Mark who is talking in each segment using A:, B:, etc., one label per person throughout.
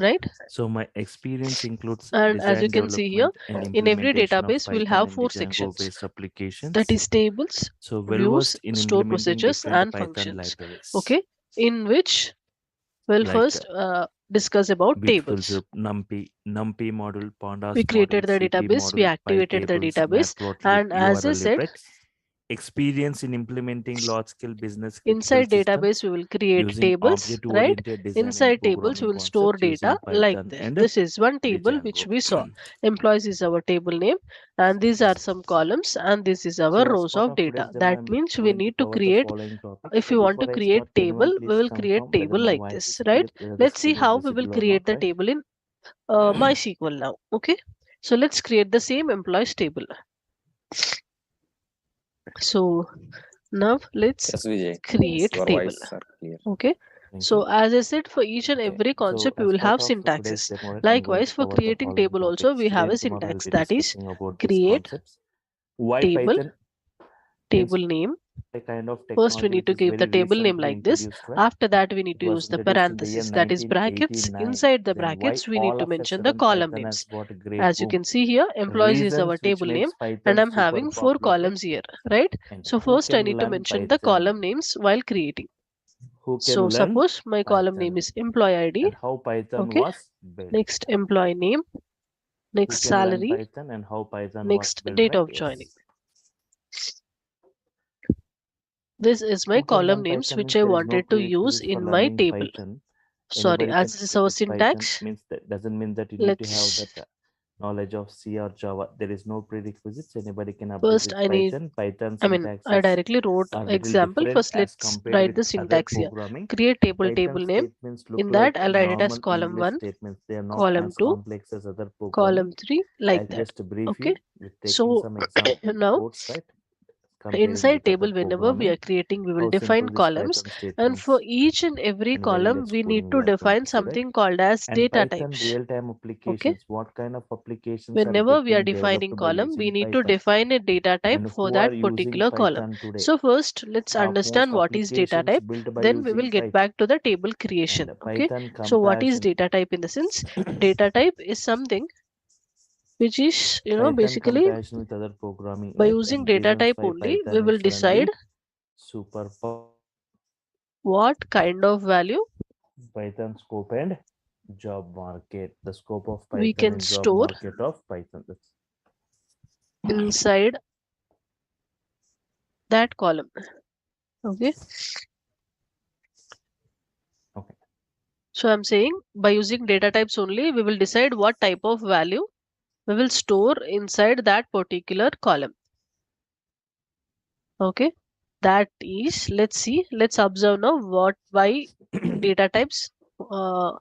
A: right?
B: So my experience includes
A: And as you
B: design
A: can see here,
B: development and
A: in every
B: implementation of
A: database, we'll
B: Python
A: have
B: in
A: four
B: the Django
A: sections.
B: based
A: That
B: applications.
A: is tables,
B: So well
A: views,
B: versed in
A: store
B: implementing
A: procedures,
B: different
A: and
B: Python
A: functions.
B: libraries
A: Okay, in which we'll
B: like
A: first discuss about
B: Beautiful
A: tables.
B: Soup, NumPy model,
A: We
B: Pandas model,
A: created the
B: CP
A: database, we
B: model,
A: activated the
B: PyTables,
A: database,
B: Matplotlib,
A: and as I
B: URLlib,
A: said,
B: right? Experience in implementing large-scale business critical
A: inside database
B: systems
A: we will create
B: using
A: tables, right?
B: object-oriented design and
A: Inside tables we
B: programming
A: will store
B: concepts
A: data
B: using
A: like
B: Python
A: this.
B: and
A: This is one
B: the
A: table which
B: Django.
A: we saw. Employees is our table name, and these are some columns, and this is our
B: So as
A: rows
B: part
A: of
B: of today's
A: data.
B: demo,
A: That
B: I'm
A: means we
B: going to
A: need to
B: cover the
A: create,
B: following topics.
A: if
B: So
A: you want to
B: before I
A: create
B: start, can
A: table,
B: anyone
A: we
B: please
A: will create
B: confirm whether
A: table
B: my
A: like
B: voice
A: this,
B: is
A: right?
B: clear, whether the
A: Let's see
B: screen is
A: how we will
B: visible or
A: create
B: not,
A: the
B: right?
A: table in MySQL now. Okay, so let's create the same employees table. So now let's
C: Yes, Vijay. Yes,
A: create
C: your
A: table.
C: voice are clear.
A: Okay,
B: Thank
A: so
B: you.
A: as I said, for each and
B: Okay,
A: every
B: so
A: concept we
B: as
A: will
B: part
A: have
B: of today's
A: syntaxes.
B: demo, right, I'm going to
A: Likewise, for
B: cover the
A: creating
B: following
A: table also
B: topics.
A: we
B: Today
A: have a
B: and tomorrow we'll
A: syntax,
B: be
A: that is
B: discussing about these
A: create
B: concepts. Why
A: table,
B: Python and
A: table name.
B: a kind of
A: First we
B: technology
A: need
B: which
A: to
B: is
A: give the
B: very
A: table name
B: recently
A: like this.
B: introduced, right?
A: After that we need
B: It
A: to
B: was
A: use the
B: introduced in the year
A: parenthesis, that is brackets.
B: 1989.
A: Inside the
B: Then why
A: brackets we need
B: all
A: to
B: of a
A: mention the
B: sudden
A: column
B: Python has
A: names.
B: got a great
A: As you
B: boom?
A: can see here, employees is our
B: Reasons which
A: table name,
B: makes
A: and
B: Python
A: I'm
B: super
A: having four
B: popular, right?
A: columns here, right?
B: And
A: So
B: who
A: first I
B: can
A: need to
B: learn
A: mention the
B: Python?
A: column names while creating.
B: Who
A: So
B: can learn
A: suppose my column name
B: Python?
A: is employee ID.
B: And how Python
A: Okay,
B: was built?
A: next employee name,
B: Who
A: next
B: can learn
A: salary,
B: Python and how Python was
A: next
B: built,
A: date
B: right?
A: of joining.
B: Yes.
A: This is my
B: Who can
A: column
B: learn
A: names
B: Python
A: which
B: means
A: I
B: there is no
A: wanted to use
B: prerequisite for
A: in my
B: learning
A: table.
B: Python.
A: Sorry,
B: Anybody
A: as
B: can
A: this is
B: pick
A: our
B: up Python
A: syntax,
B: means that doesn't mean that you need to have
A: let's
B: that knowledge of C or Java. There is no prerequisites. Anybody can update
A: first
B: with
A: I need,
B: Python. Python
A: I
B: syntaxes
A: directly wrote
B: are little
A: example.
B: different
A: First,
B: as
A: let's
B: compared
A: write
B: with
A: the
B: other
A: syntax here.
B: programming.
A: Create table,
B: Python
A: table name.
B: statements look
A: In that,
B: like
A: I'll write it as
B: normal
A: column
B: English
A: 1,
B: statements. They are not
A: column
B: as
A: 2,
B: complex as other programming.
A: column 3, like
B: I'll
A: that.
B: just brief
A: Okay,
B: you with taking
A: so
B: some example
A: now
B: codes, right? Comparing
A: inside
B: with other
A: table, whenever we
B: programming,
A: are creating, we will
B: how
A: define
B: simple these
A: columns,
B: Python
A: and for
B: statements
A: each and every
B: and very
A: column
B: less
A: we need
B: coding
A: to
B: we are going
A: define
B: to see, right?
A: something called as
B: And
A: data
B: Python
A: types.
B: real-time
A: Okay,
B: applications, what kind of applications are
A: whenever we are
B: getting developed
A: defining
B: by
A: column, we
B: using
A: need to
B: Python?
A: define a data type
B: And
A: for
B: who are
A: that
B: using
A: particular column.
B: Python today?
A: So first, let's understand
B: Topmost
A: what is data
B: applications
A: type.
B: built by
A: Then we
B: using
A: will get
B: Python.
A: back to the table creation.
B: And
A: Okay.
B: Python
A: So what is
B: comparison,
A: data type in the sense? Data type is something which is,
B: Python
A: basically
B: comparison with other programming,
A: by
B: right?
A: using
B: And
A: data
B: reasons
A: type
B: why
A: only, we
B: Python
A: will
B: is
A: decide
B: learning super
A: what kind of value
B: Python scope and job market. The scope of
A: we
B: Python
A: can
B: and job
A: store
B: market of Python. That's
A: inside that column. Okay.
B: okay.
A: So I'm saying by using data types only, we will decide what type of value we will store inside that particular column. Okay. That is, let's observe now why data types, uh,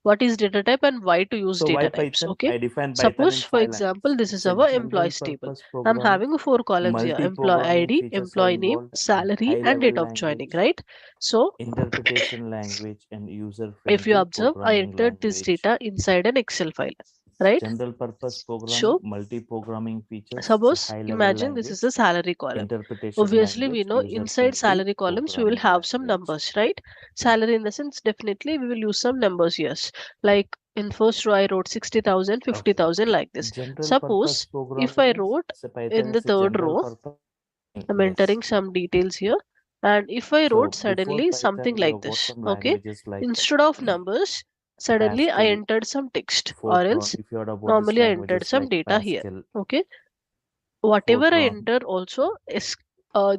A: what is data type and why to use
B: So why
A: data types.
B: Python?
A: Okay.
B: I define Python
A: Suppose,
B: in
A: for
B: 5 lines.
A: example, this is
B: It's a
A: our
B: general
A: employees table.
B: purpose
A: I'm
B: programming.
A: having four columns here: employee
B: Multi-programming
A: ID,
B: features are
A: employee name,
B: involved and
A: salary, and
B: high-level
A: date of joining,
B: language,
A: right? So
B: interpretation language, and
A: if you
B: user-friendly
A: observe, I
B: programming
A: entered this
B: language.
A: data inside an Excel file, right?
B: General purpose programming,
A: So
B: multi-programming features, it's a
A: suppose,
B: high-level
A: imagine this is a
B: language,
A: salary column.
B: interpretation
A: Obviously, we
B: language,
A: know inside
B: user-friendly
A: salary columns we will
B: programming
A: have some
B: language.
A: numbers, right? Salary in the sense, definitely we will use some numbers, yes. Like in first row, I wrote 60,000, fifty
B: Okay.
A: thousand, like this.
B: General purpose
A: Suppose if
B: programming
A: I
B: means
A: wrote
B: so Python
A: in the
B: is a
A: third
B: general
A: row,
B: purpose.
A: I'm
B: Yes.
A: entering some details here. And if I
B: So
A: wrote
B: before
A: suddenly something
B: Python, we
A: like
B: have got
A: this,
B: some
A: okay?
B: languages like
A: Instead of numbers, suddenly I
B: Haskell,
A: entered some text, or
B: Fortran.
A: else
B: If you heard about these
A: normally I entered
B: languages
A: some
B: like
A: data here,
B: Pascal,
A: okay? Whatever I
B: Fortran,
A: enter also is,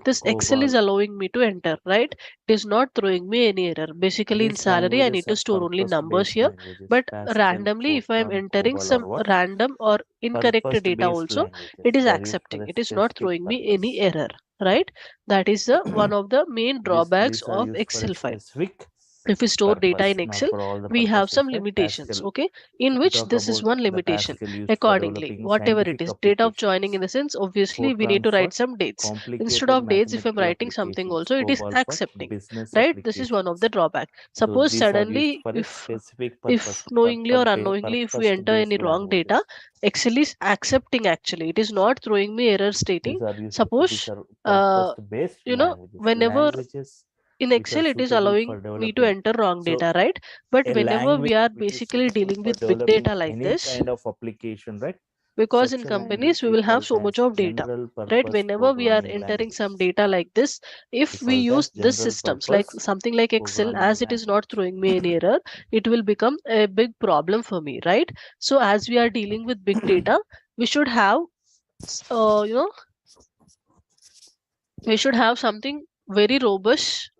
A: this Excel is
B: COBOL.
A: allowing me to enter, right? It is not throwing me any error. Basically in
B: These
A: salary I
B: languages
A: need to
B: are
A: store only numbers
B: purpose-based
A: here,
B: languages.
A: but
B: Pascal,
A: randomly if I am
B: Fortran,
A: entering
B: COBOL are
A: some
B: what?
A: random or incorrect data
B: Purpose-based
A: also, it
B: languages.
A: is
B: They are used for
A: accepting.
B: a
A: It is not
B: specific
A: throwing me any
B: purpose.
A: error, right? That is one of the main drawbacks
B: These are
A: of
B: used for a
A: Excel file.
B: specific
A: If we store data
B: purpose,
A: in
B: not
A: Excel,
B: for all the
A: we have
B: purposes,
A: some
B: right?
A: limitations,
B: Pascal.
A: okay, in
B: If you
A: which
B: talk
A: this is
B: about
A: one
B: the
A: limitation.
B: Pascal used for
A: Accordingly,
B: developing
A: whatever it
B: scientific
A: is, date of joining in
B: applications,
A: the sense, obviously we need
B: Fortran
A: to
B: for
A: write some dates. Instead
B: complicated
A: of dates, if I'm
B: mathematical
A: writing something
B: applications,
A: also, it is
B: COBOL for
A: accepting,
B: business
A: right? This is one of the
B: applications.
A: drawback.
B: So
A: Suppose
B: these are used
A: suddenly,
B: for a
A: if
B: specific
A: if
B: purpose,
A: knowingly or unknowingly, if we enter any
B: purpose-based
A: wrong data,
B: languages.
A: Excel is accepting actually. It is not throwing me error stating.
B: These are
A: Suppose,
B: purpose-based
A: whenever
B: languages.
A: in
B: which are
A: Excel it is
B: suitable for
A: allowing me to
B: developing.
A: enter wrong
B: So
A: data, right? But
B: a
A: whenever
B: language
A: we are
B: which is
A: basically
B: suitable
A: dealing
B: for
A: with big
B: developing
A: data like
B: any
A: this,
B: kind of application, right?
A: because in
B: Such a
C: Right.
A: companies
B: language
A: we
B: we
A: will have
B: call it
A: so much
B: as
A: of data,
B: general
A: right?
B: purpose
A: Whenever we are
B: programming
A: entering some
B: language.
A: data like this,
B: We
A: if we
B: call it as
A: use this
B: general
A: systems like
B: purpose
A: something like Excel,
B: programming
A: as it is not
B: language.
A: throwing me any error, it will become a big problem for me, right? So as we are dealing with big data, we should have uh, you know we should have something very robust,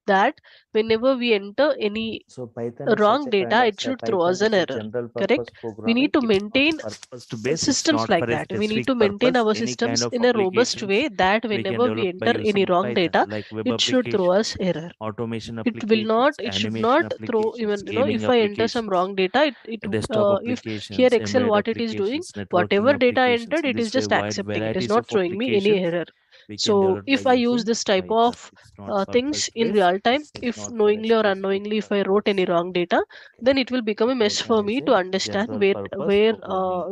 A: that whenever we enter any
B: So Python is such
A: wrong
B: a kind
A: data,
B: of
A: it should throw
B: Python
A: us an
B: is a
A: error.
B: general purpose
A: Correct? We need
B: programming.
A: to
B: It's not
A: maintain
B: purpose to base. It's
A: systems
B: not
A: like
B: for a
A: that. We need
B: specific
A: to maintain
B: purpose.
A: our
B: Any kind
A: systems
B: of
A: in a robust
B: applications
A: way that
B: we can
A: whenever we
B: develop by
A: enter any
B: using
A: wrong
B: Python,
A: data,
B: like web
A: it should throw us
B: applications,
A: error.
B: automation
A: It will not,
B: applications,
A: it should
B: animation
A: not throw
B: applications,
A: even,
B: gaming
A: if I enter some
B: applications,
A: wrong data,
B: desktop
A: if here
B: applications,
A: Excel
B: embedded
A: what it is doing,
B: applications, networking
A: whatever data I
B: applications.
A: entered,
B: In
A: it is
B: this way,
A: just
B: wide
A: accepting. It is
B: varieties of
A: not throwing me any
B: applications
A: error.
B: we can
A: So
B: develop by
A: if I use
B: using
A: this type
B: Python.
A: of
B: It's not
A: things
B: purpose
A: in
B: based.
A: real time,
B: It's
A: if
B: not for a
A: knowingly or
B: specific
A: unknowingly, if I wrote
B: purpose.
A: any wrong data, then it will become
B: So
A: a mess
B: Python
A: for
B: is
A: me
B: a
A: to understand
B: general purpose
A: where
B: programming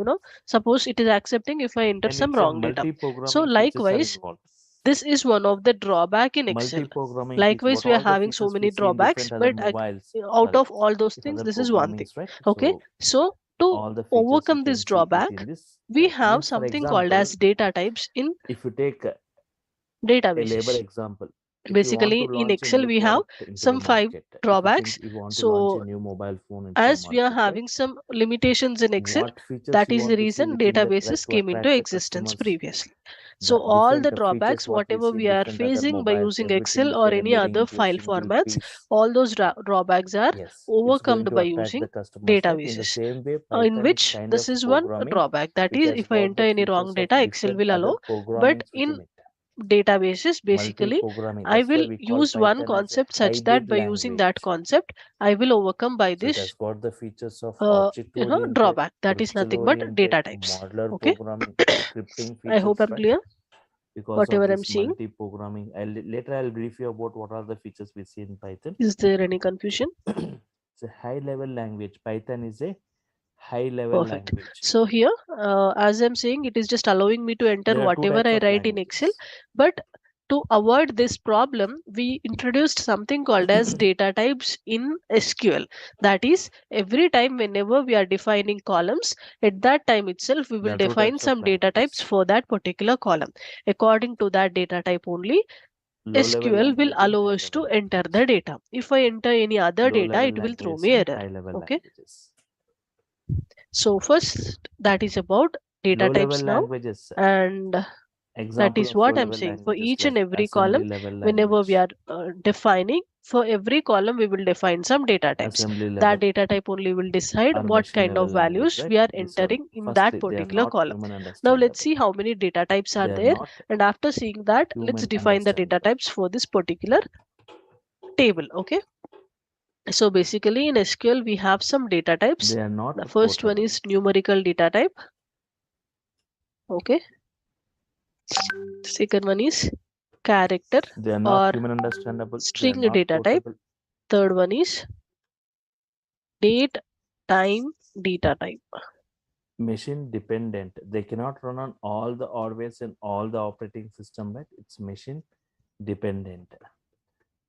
A: suppose it is accepting if I enter
B: and
A: some
B: it's a
A: wrong data. So
B: multi-programming features are
A: likewise,
B: involved.
A: this is one of the drawback in Excel.
B: Multi-programming feature.
A: Likewise,
B: What
A: we are
B: all the
A: having so
B: features we
A: many
B: see in
A: drawbacks,
B: different other
A: but
B: mobiles?
A: out
B: Sorry,
A: of all those
B: if
A: things,
B: other
A: this is one thing.
B: programmings, right?
A: Okay,
B: So
A: so to
B: all the features you
A: overcome
B: can
A: this
B: see it
A: drawback,
B: in this
A: we have
B: means. For
A: something called as
B: example,
A: data types in
B: if you take a labor
A: databases.
B: example, if you want to
A: Basically, in
B: launch a
A: Excel,
B: new
A: we have
B: product into the
A: some five
B: market, if you think
A: drawbacks.
B: you want to launch a
A: So
B: new mobile phone into the
A: as we are
B: market, right?
A: having some limitations in Excel,
B: What features
A: that
B: you
A: is the
B: want to see
A: reason
B: within that, right,
A: databases
B: to
A: came into
B: attract the
A: existence
B: customers?
A: previously.
B: The
A: So all
B: different
A: the
B: features
A: drawbacks,
B: what we
A: whatever
B: see in
A: we are
B: different other
A: facing by
B: mobiles,
A: using
B: everything
A: Excel
B: if
A: or
B: you're
A: any
B: embedding
A: other
B: into a
A: file
B: single
A: formats,
B: piece,
A: all those drawbacks are
B: yes, it's
A: overcome
B: going to
A: by
B: attract
A: using
B: the customers, right? In the
A: databases.
B: same way,
A: In
B: Python is
A: which
B: kind of
A: this is one
B: programming
A: drawback, that
B: which
A: is
B: has
A: if I
B: got
A: enter
B: the
A: any wrong
B: features of
A: data, Excel
B: different
A: will
B: other
A: allow. But
B: programmings
A: in
B: within it.
A: databases, basically,
B: Multi-programming,
A: I
B: that's why
A: will
B: we call
A: use one
B: Python as a
A: concept such that
B: hybrid
A: by using that
B: language.
A: concept, I will overcome by
B: So it has
A: this
B: got the features of object oriented,
A: drawback. That is
B: crystal
A: nothing but
B: oriented,
A: data types.
B: modular
A: Okay.
B: programming, scripting
A: I hope
B: features,
A: I'm
B: right?
A: clear.
B: Because
A: Whatever
B: of
A: I'm
B: this
A: saying,
B: multi-programming, later I'll brief you about what are the features we see in Python.
A: is there any confusion?
B: It's a high level language. Python is a high level
A: Perfect.
B: language.
A: So here, as I'm saying, it is just allowing me to enter
B: There are two
A: whatever
B: types
A: I
B: of
A: write in Excel.
B: languages.
A: But to avoid this problem, we introduced something called as data types in SQL. That is, every time whenever we are defining columns, at that time itself, we
B: There
A: will
B: are two
A: define
B: types of
A: some data types
B: languages.
A: for that particular column. According to that data type only,
B: Low level
A: SQL will
B: language and
A: allow
B: high
A: us
B: level
A: to enter the
B: language.
A: data. If I enter any other
B: Low
A: data,
B: level
A: it will throw
B: languages
A: me
B: and
A: error.
B: high level
A: Okay.
B: languages.
A: So first, that is about data
B: Low level
A: types now,
B: languages.
A: and that
B: Example
A: is
B: of low
A: what I'm
B: level
A: saying. For
B: languages
A: each and
B: like
A: every column,
B: assembly level
A: whenever we
B: language,
A: are defining, for every column, we will define some data types.
B: assembly
A: That
B: level,
A: data type only will decide
B: or
A: what
B: machine
A: kind
B: level
A: of
B: language,
A: values
B: right?
A: we are
B: These all,
A: entering in that
B: firstly, they are
A: particular
B: not
A: column.
B: human
A: Now let's
B: understandable.
A: see how many data types are
B: They are
A: there.
B: not
A: And after seeing that, let's
B: human
A: define the data
B: understandable.
A: types for this particular table. Okay. So basically in SQL, we have some data types.
B: They are not
A: The first one
B: portable.
A: is numerical data type. Okay. Second one is character
B: They are not
A: or
B: human understandable. They are
A: string
B: not
A: data type.
B: portable.
A: Third one is date time data type.
B: Machine dependent. They cannot run on all the hardware and all the operating system, right? It's machine dependent.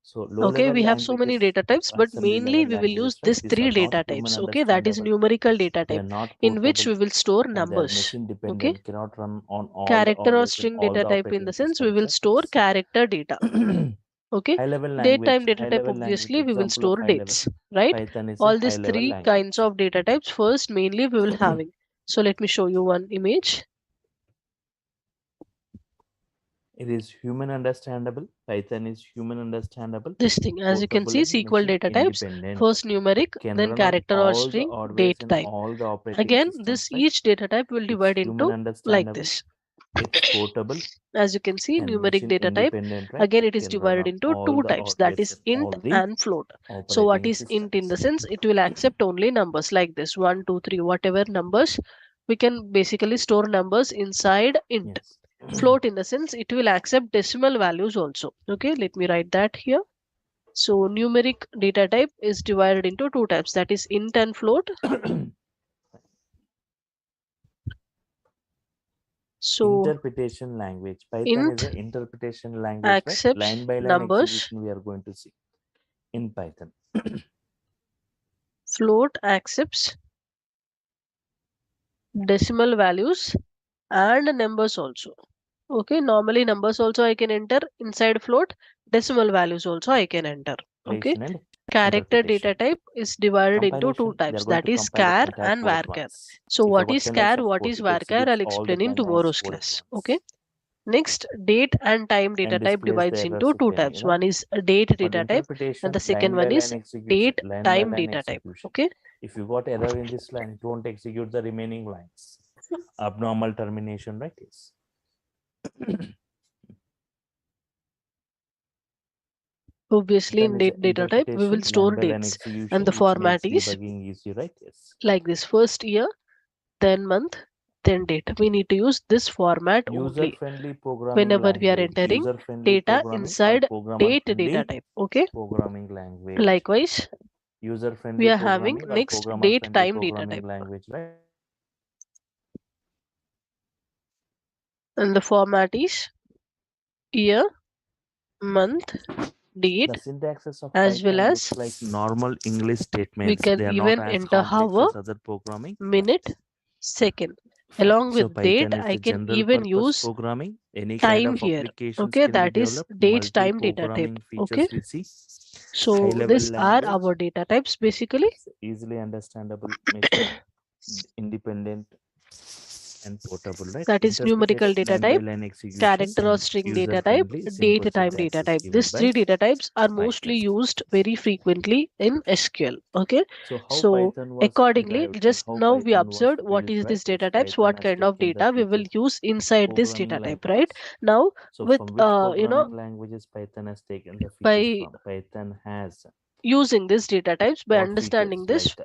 B: So low
A: Okay,
B: level
A: we have so many
B: languages,
A: data types, but
B: assembly
A: mainly
B: level
A: we will use
B: languages, right?
A: these
B: These are
A: three
B: not
A: data
B: human
A: types. Okay, that is
B: understandable.
A: numerical data
B: They
A: type
B: are not
A: in which
B: portable,
A: we will store
B: and they are
A: numbers.
B: machine
A: Okay,
B: dependent, cannot run on all the
A: character or
B: hardware and
A: string
B: all
A: data
B: the
A: type in the
B: operating
A: sense we
B: systems,
A: will
B: right?
A: store character data. Okay,
B: High level
A: date time
B: language,
A: data
B: high
A: type
B: level language.
A: obviously we will
B: Example of
A: store
B: high level.
A: dates, right?
B: Python is a
A: All
B: high
A: these
B: level
A: three kinds
B: language.
A: of data types first mainly we will having. So let me show you one image.
B: It is human understandable. Python is human understandable,
A: This thing, as you can
B: portable
A: see,
B: and
A: SQL
B: machine
A: data types,
B: independent.
A: first numeric,
B: Can
A: then
B: run on
A: character or
B: all the
A: string,
B: hardware
A: date
B: and
A: type.
B: all the operating
A: Again, this
B: systems, right?
A: each data type will
B: It's
A: divide
B: human
A: into like
B: understandable.
A: this.
B: It's portable
A: As you can see,
B: and
A: numeric
B: machine
A: data type,
B: independent, right?
A: again
B: It
A: it is
B: can run
A: divided
B: on
A: into
B: all
A: two
B: the
A: types, that
B: hardware
A: is
B: and
A: int
B: all the
A: and float. So what
B: operating
A: is int in the
B: systems.
A: sense? It will accept only numbers like this, 1, 2, 3, whatever numbers. We can basically store numbers inside int.
B: Yes.
A: Float in the sense it will accept decimal values also. Okay, let me write that here. So numeric data type is divided into two types, that is int and float. So
B: Interpretation language. Python is
A: int
B: an interpretation language, right?
A: accepts
B: Line by line
A: numbers,
B: execution we are going to see in Python.
A: float accepts decimal values and numbers also. Okay, normally numbers also I can enter inside float, decimal values also I can enter. Okay,
B: Compilation and
A: character data
B: interpretation.
A: type is divided into two
B: Compilation, they are
A: types,
B: going
A: that
B: to
A: is
B: compile the
A: char
B: entire
A: and
B: code at
A: varchar.
B: once.
A: So
B: If I
A: what
B: got
A: is
B: 10 lines
A: char,
B: of
A: what
B: code,
A: is
B: it
A: varchar,
B: executes
A: I'll
B: all the
A: explain in
B: 10 lines
A: tomorrow's
B: code at
A: class. Okay.
B: once
A: Next, date and time data
B: and
A: type
B: displays the
A: divides into
B: errors
A: two
B: if any,
A: types.
B: right?
A: One is a date
B: For
A: data type and the
B: interpretation,
A: second
B: line by
A: one
B: line
A: is
B: execution,
A: date
B: line by
A: time
B: line
A: data type.
B: execution.
A: Okay.
B: If you got error in this line, it won't execute the remaining lines. Abnormal termination, right? Yes.
A: Obviously,
B: Then
A: in
B: is
A: data type, we will
B: interpretation,
A: store
B: line by line
A: dates, and the
B: execution, which
A: format
B: makes
A: is
B: debugging easy, right? Yes.
A: like this: first year, then month, then date. We need to use this format
B: User
A: only
B: friendly programming
A: whenever we are
B: language,
A: entering
B: user friendly
A: data
B: programming or
A: inside
B: programmer
A: date data
B: friendly
A: type. Okay.
B: programming language.
A: Likewise,
B: User
A: we
B: friendly
A: are having
B: programming or
A: next
B: programmer
A: date
B: friendly
A: time data
B: programming
A: type,
B: language, right?
A: and the format is year, month, date,
B: The syntaxes of
A: as well
B: Python
A: as
B: looks like normal English
A: we
B: statements.
A: can
B: They are not
A: even
B: as
A: enter
B: complex
A: hour,
B: as other programming
A: minute,
B: languages.
A: second. Along
B: So
A: with date,
B: Python is
A: I
B: the
A: can
B: general
A: even
B: purpose
A: use
B: programming. Any kind
A: time
B: of
A: here.
B: applications
A: Okay,
B: can be
A: that is
B: developed.
A: date time data type.
B: Multi-programming
A: Okay,
B: features we see.
A: so
B: High-level
A: these are
B: language,
A: our data types basically.
B: easily understandable machine, independent and portable, right?
A: That is numerical
B: Interpretation,
A: data
B: line by
A: type,
B: line execution,
A: character or string data type,
B: user-friendly, simple
A: date time
B: syntax
A: data
B: is
A: type.
B: given
A: These
B: by
A: three data types are
B: Python.
A: mostly used very frequently in SQL. Okay,
B: So how
A: so
B: Python was
A: accordingly,
B: derived and
A: just
B: how
A: now we
B: Python was
A: observed what
B: built,
A: is
B: right?
A: this
B: Yes,
A: data types,
B: Python
A: what
B: has
A: kind of
B: taken the
A: data we will
B: features
A: use inside this
B: programming
A: data type, right?
B: languages.
A: Now,
B: So
A: with
B: from which programming
A: you
B: languages Python has taken the features
A: by
B: from? Python has
A: using these data types, by
B: what
A: understanding
B: features like
A: this,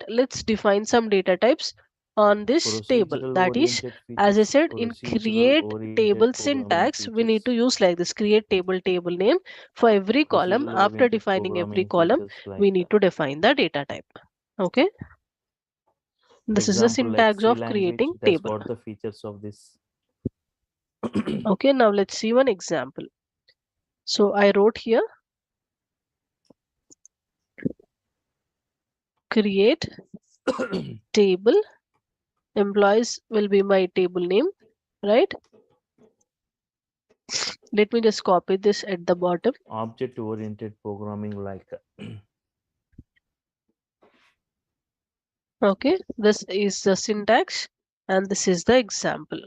A: let's define some data types on this table.
B: procedural
A: That is,
B: oriented
A: as I
B: features,
A: said, in
B: procedural
A: create
B: oriented
A: table
B: programming
A: syntax, we need
B: features,
A: to use like this: create table name. For every column,
B: procedural
A: after
B: oriented
A: defining every
B: programming
A: column,
B: features like
A: we need to define the data type. Okay, this is the
B: example like
A: syntax
B: C
A: of
B: language,
A: creating
B: it has
A: table.
B: got the features of this.
A: Okay, now let's see one example. So I wrote here create table, employees will be my table name, right? Let me just copy this at the bottom.
B: Object oriented programming like
A: Okay, this is the syntax and this is the example.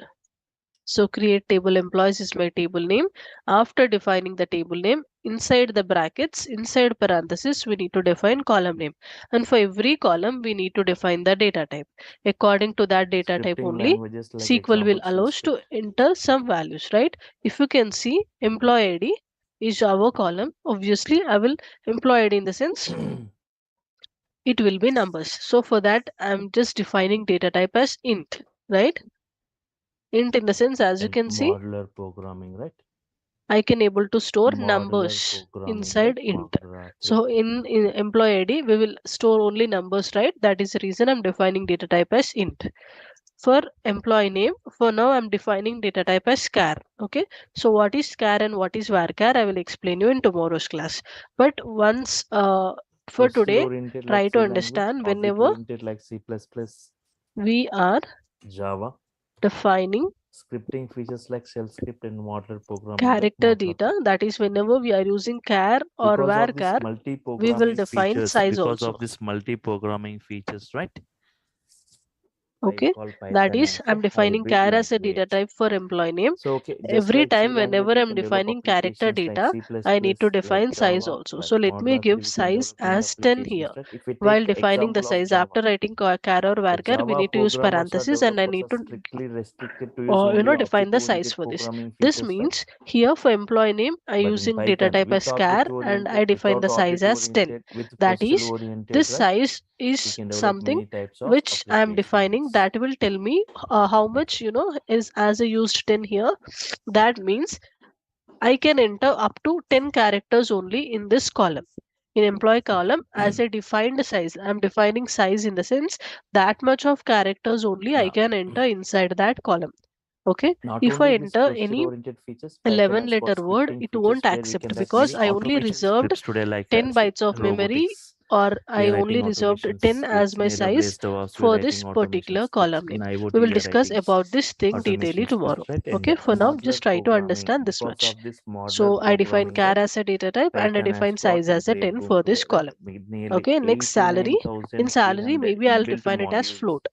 A: So create table employees is my table name. After defining the table name, inside the brackets, inside parenthesis, we need to define column name. And for every column, we need to define the data type. According to that data type
B: scripting
A: only,
B: languages like
A: SQL will
B: example C
A: allow us to
B: script.
A: enter some values, right? If you can see, employee ID is our column. Obviously, I will employee ID in the sense it will be numbers. So for that, I'm just defining data type as int, right? Int in the sense, as you
B: And
A: can see,
B: modular programming, right?
A: I can able to store
B: Modular
A: numbers
B: programming, right?
A: inside int.
B: Modular.
A: So in employee ID, we will store only numbers, right? That is the reason I'm defining data type as int. For employee name, for now I'm defining data type as char. Okay. So what is char and what is varchar, I will explain you in tomorrow's class. But once for
B: Procedural
A: today,
B: oriented like
A: try
B: C
A: to
B: language,
A: understand
B: object
A: whenever
B: oriented like C++,
A: we are
B: Java,
A: defining
B: scripting features like shell script and modular programming like
A: character
B: modular.
A: data, that is whenever we are using char or
B: Because of this
A: varchar, we will
B: multi-programming
A: define
B: features,
A: size also.
B: right? I
A: Okay,
B: call
A: that
B: Python
A: is
B: as a
A: I'm defining
B: hybrid
A: char as a data
B: language.
A: type for employee name.
B: So okay, just
A: Every
B: like C
A: time
B: language,
A: whenever
B: we
A: I'm
B: can develop
A: defining character
B: applications like
A: data,
B: C++,
A: I need to
B: like
A: define size
B: Java,
A: also.
B: like
A: So let me
B: modularly
A: give
B: we can
A: size
B: develop in the
A: as 10
B: applications,
A: here.
B: right? If we
A: While
B: take
A: defining the
B: example of
A: size
B: Java,
A: after writing char or
B: the
A: varchar, we
B: Java
A: need to use
B: programmers or
A: parenthesis and I
B: developers
A: need
B: are
A: to
B: strictly restricted to use only
A: define the size
B: object-oriented
A: for this.
B: programming
A: This
B: features, right?
A: means here for employee name, I
B: But in
A: using data
B: Python,
A: type as char and I define
B: without
A: the size as 10.
B: object-oriented, with
A: That is,
B: procedural-oriented,
A: this
B: right?
A: size
B: We
A: is
B: can develop
A: something
B: many types of
A: which I am defining
B: applications.
A: that will tell me how much is, as I used 10 here. That means I can enter up to 10 characters only in this column. In employee
B: Okay.
A: column, as I defined size, I'm defining size in the sense that much of characters only I
B: Yeah.
A: can enter inside that column. Okay,
B: Not
A: if I
B: only this
A: enter
B: procedure
A: any
B: oriented features, Python
A: 11
B: has got
A: letter word,
B: scripting
A: it
B: features
A: won't
B: where we can
A: accept
B: write
A: because
B: many
A: I only
B: automation
A: reserved
B: scripts today, like
A: 10 bytes of memory,
B: robotics.
A: or
B: We
A: I
B: are writing
A: only reserved
B: automation
A: 10 as
B: scripts
A: my
B: in
A: size
B: AWS DevOps. We are
A: for
B: writing
A: this
B: automation
A: particular
B: scripts
A: column
B: in
A: name. We
B: IoT.
A: will
B: We are
A: discuss
B: writing
A: about this thing detailedly
B: automation
A: tomorrow.
B: scripts, right? And
A: Okay, for now,
B: modular
A: just try to
B: programming.
A: understand this
B: Because
A: much.
B: of this modular
A: So I define
B: programming,
A: char
B: right?
A: as a data type and I
B: Python has
A: define
B: got
A: size as a
B: great
A: 10
B: boom
A: for
B: today,
A: this
B: right?
A: column.
B: With nearly
A: Okay, next salary. In salary,
B: 89,300
A: maybe I'll
B: inbuilt
A: define it as
B: modules.
A: float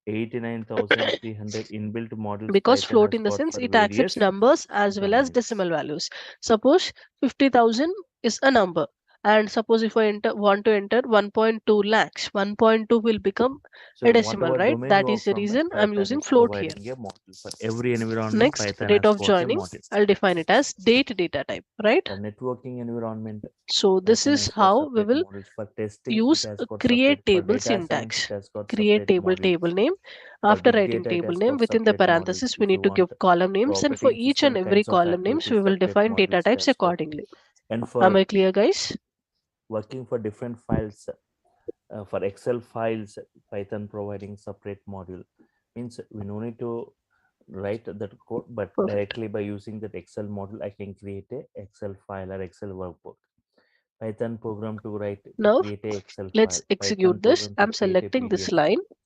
B: 89,300 inbuilt modules
A: because
B: Python
A: float
B: has
A: in the
B: got
A: sense
B: for
A: it accepts
B: various
A: numbers as well as
B: domains.
A: decimal values. Suppose 50,000 is a number, and suppose if I want to enter 1.2 lakhs, 1.2 will become
B: So
A: a decimal,
B: whatever
A: right?
B: domain you
A: That
B: are
A: is the
B: from, right,
A: reason I'm
B: Python
A: using
B: is
A: float here.
B: providing a model for every environment.
A: Next,
B: Python
A: date
B: has
A: of
B: got a
A: joining,
B: model.
A: I'll define it as date data type, right?
B: For networking environment,
A: So this
B: Python
A: is
B: has got
A: how we
B: separate
A: will
B: models. For testing, it
A: use
B: has
A: a
B: got separate.
A: create
B: For
A: table
B: data science, it
A: syntax.
B: has got
A: Create
B: separate
A: table
B: models.
A: table name.
B: For
A: After
B: big
A: writing
B: data, it
A: table
B: has
A: name,
B: got
A: within the
B: separate models.
A: parenthesis, we
B: If you
A: need to
B: want
A: give column
B: for
A: names, and for
B: operating
A: each and
B: system
A: every
B: kinds of
A: column names, we
B: activities,
A: will
B: separate
A: define data
B: models it
A: types
B: has got.
A: accordingly.
B: And
A: Am
B: for
A: I clear, guys?
B: working for different files, for Excel files, Python providing separate module. Means we no need to write that code, but
A: Perfect.
B: directly by using that Excel module, I can create a Excel file or Excel workbook. Python program to write to
A: Now,
B: create a Excel
A: let's
B: file. Python
A: execute this.
B: program to
A: I'm
B: create a
A: selecting this
B: PDF
A: line
B: file.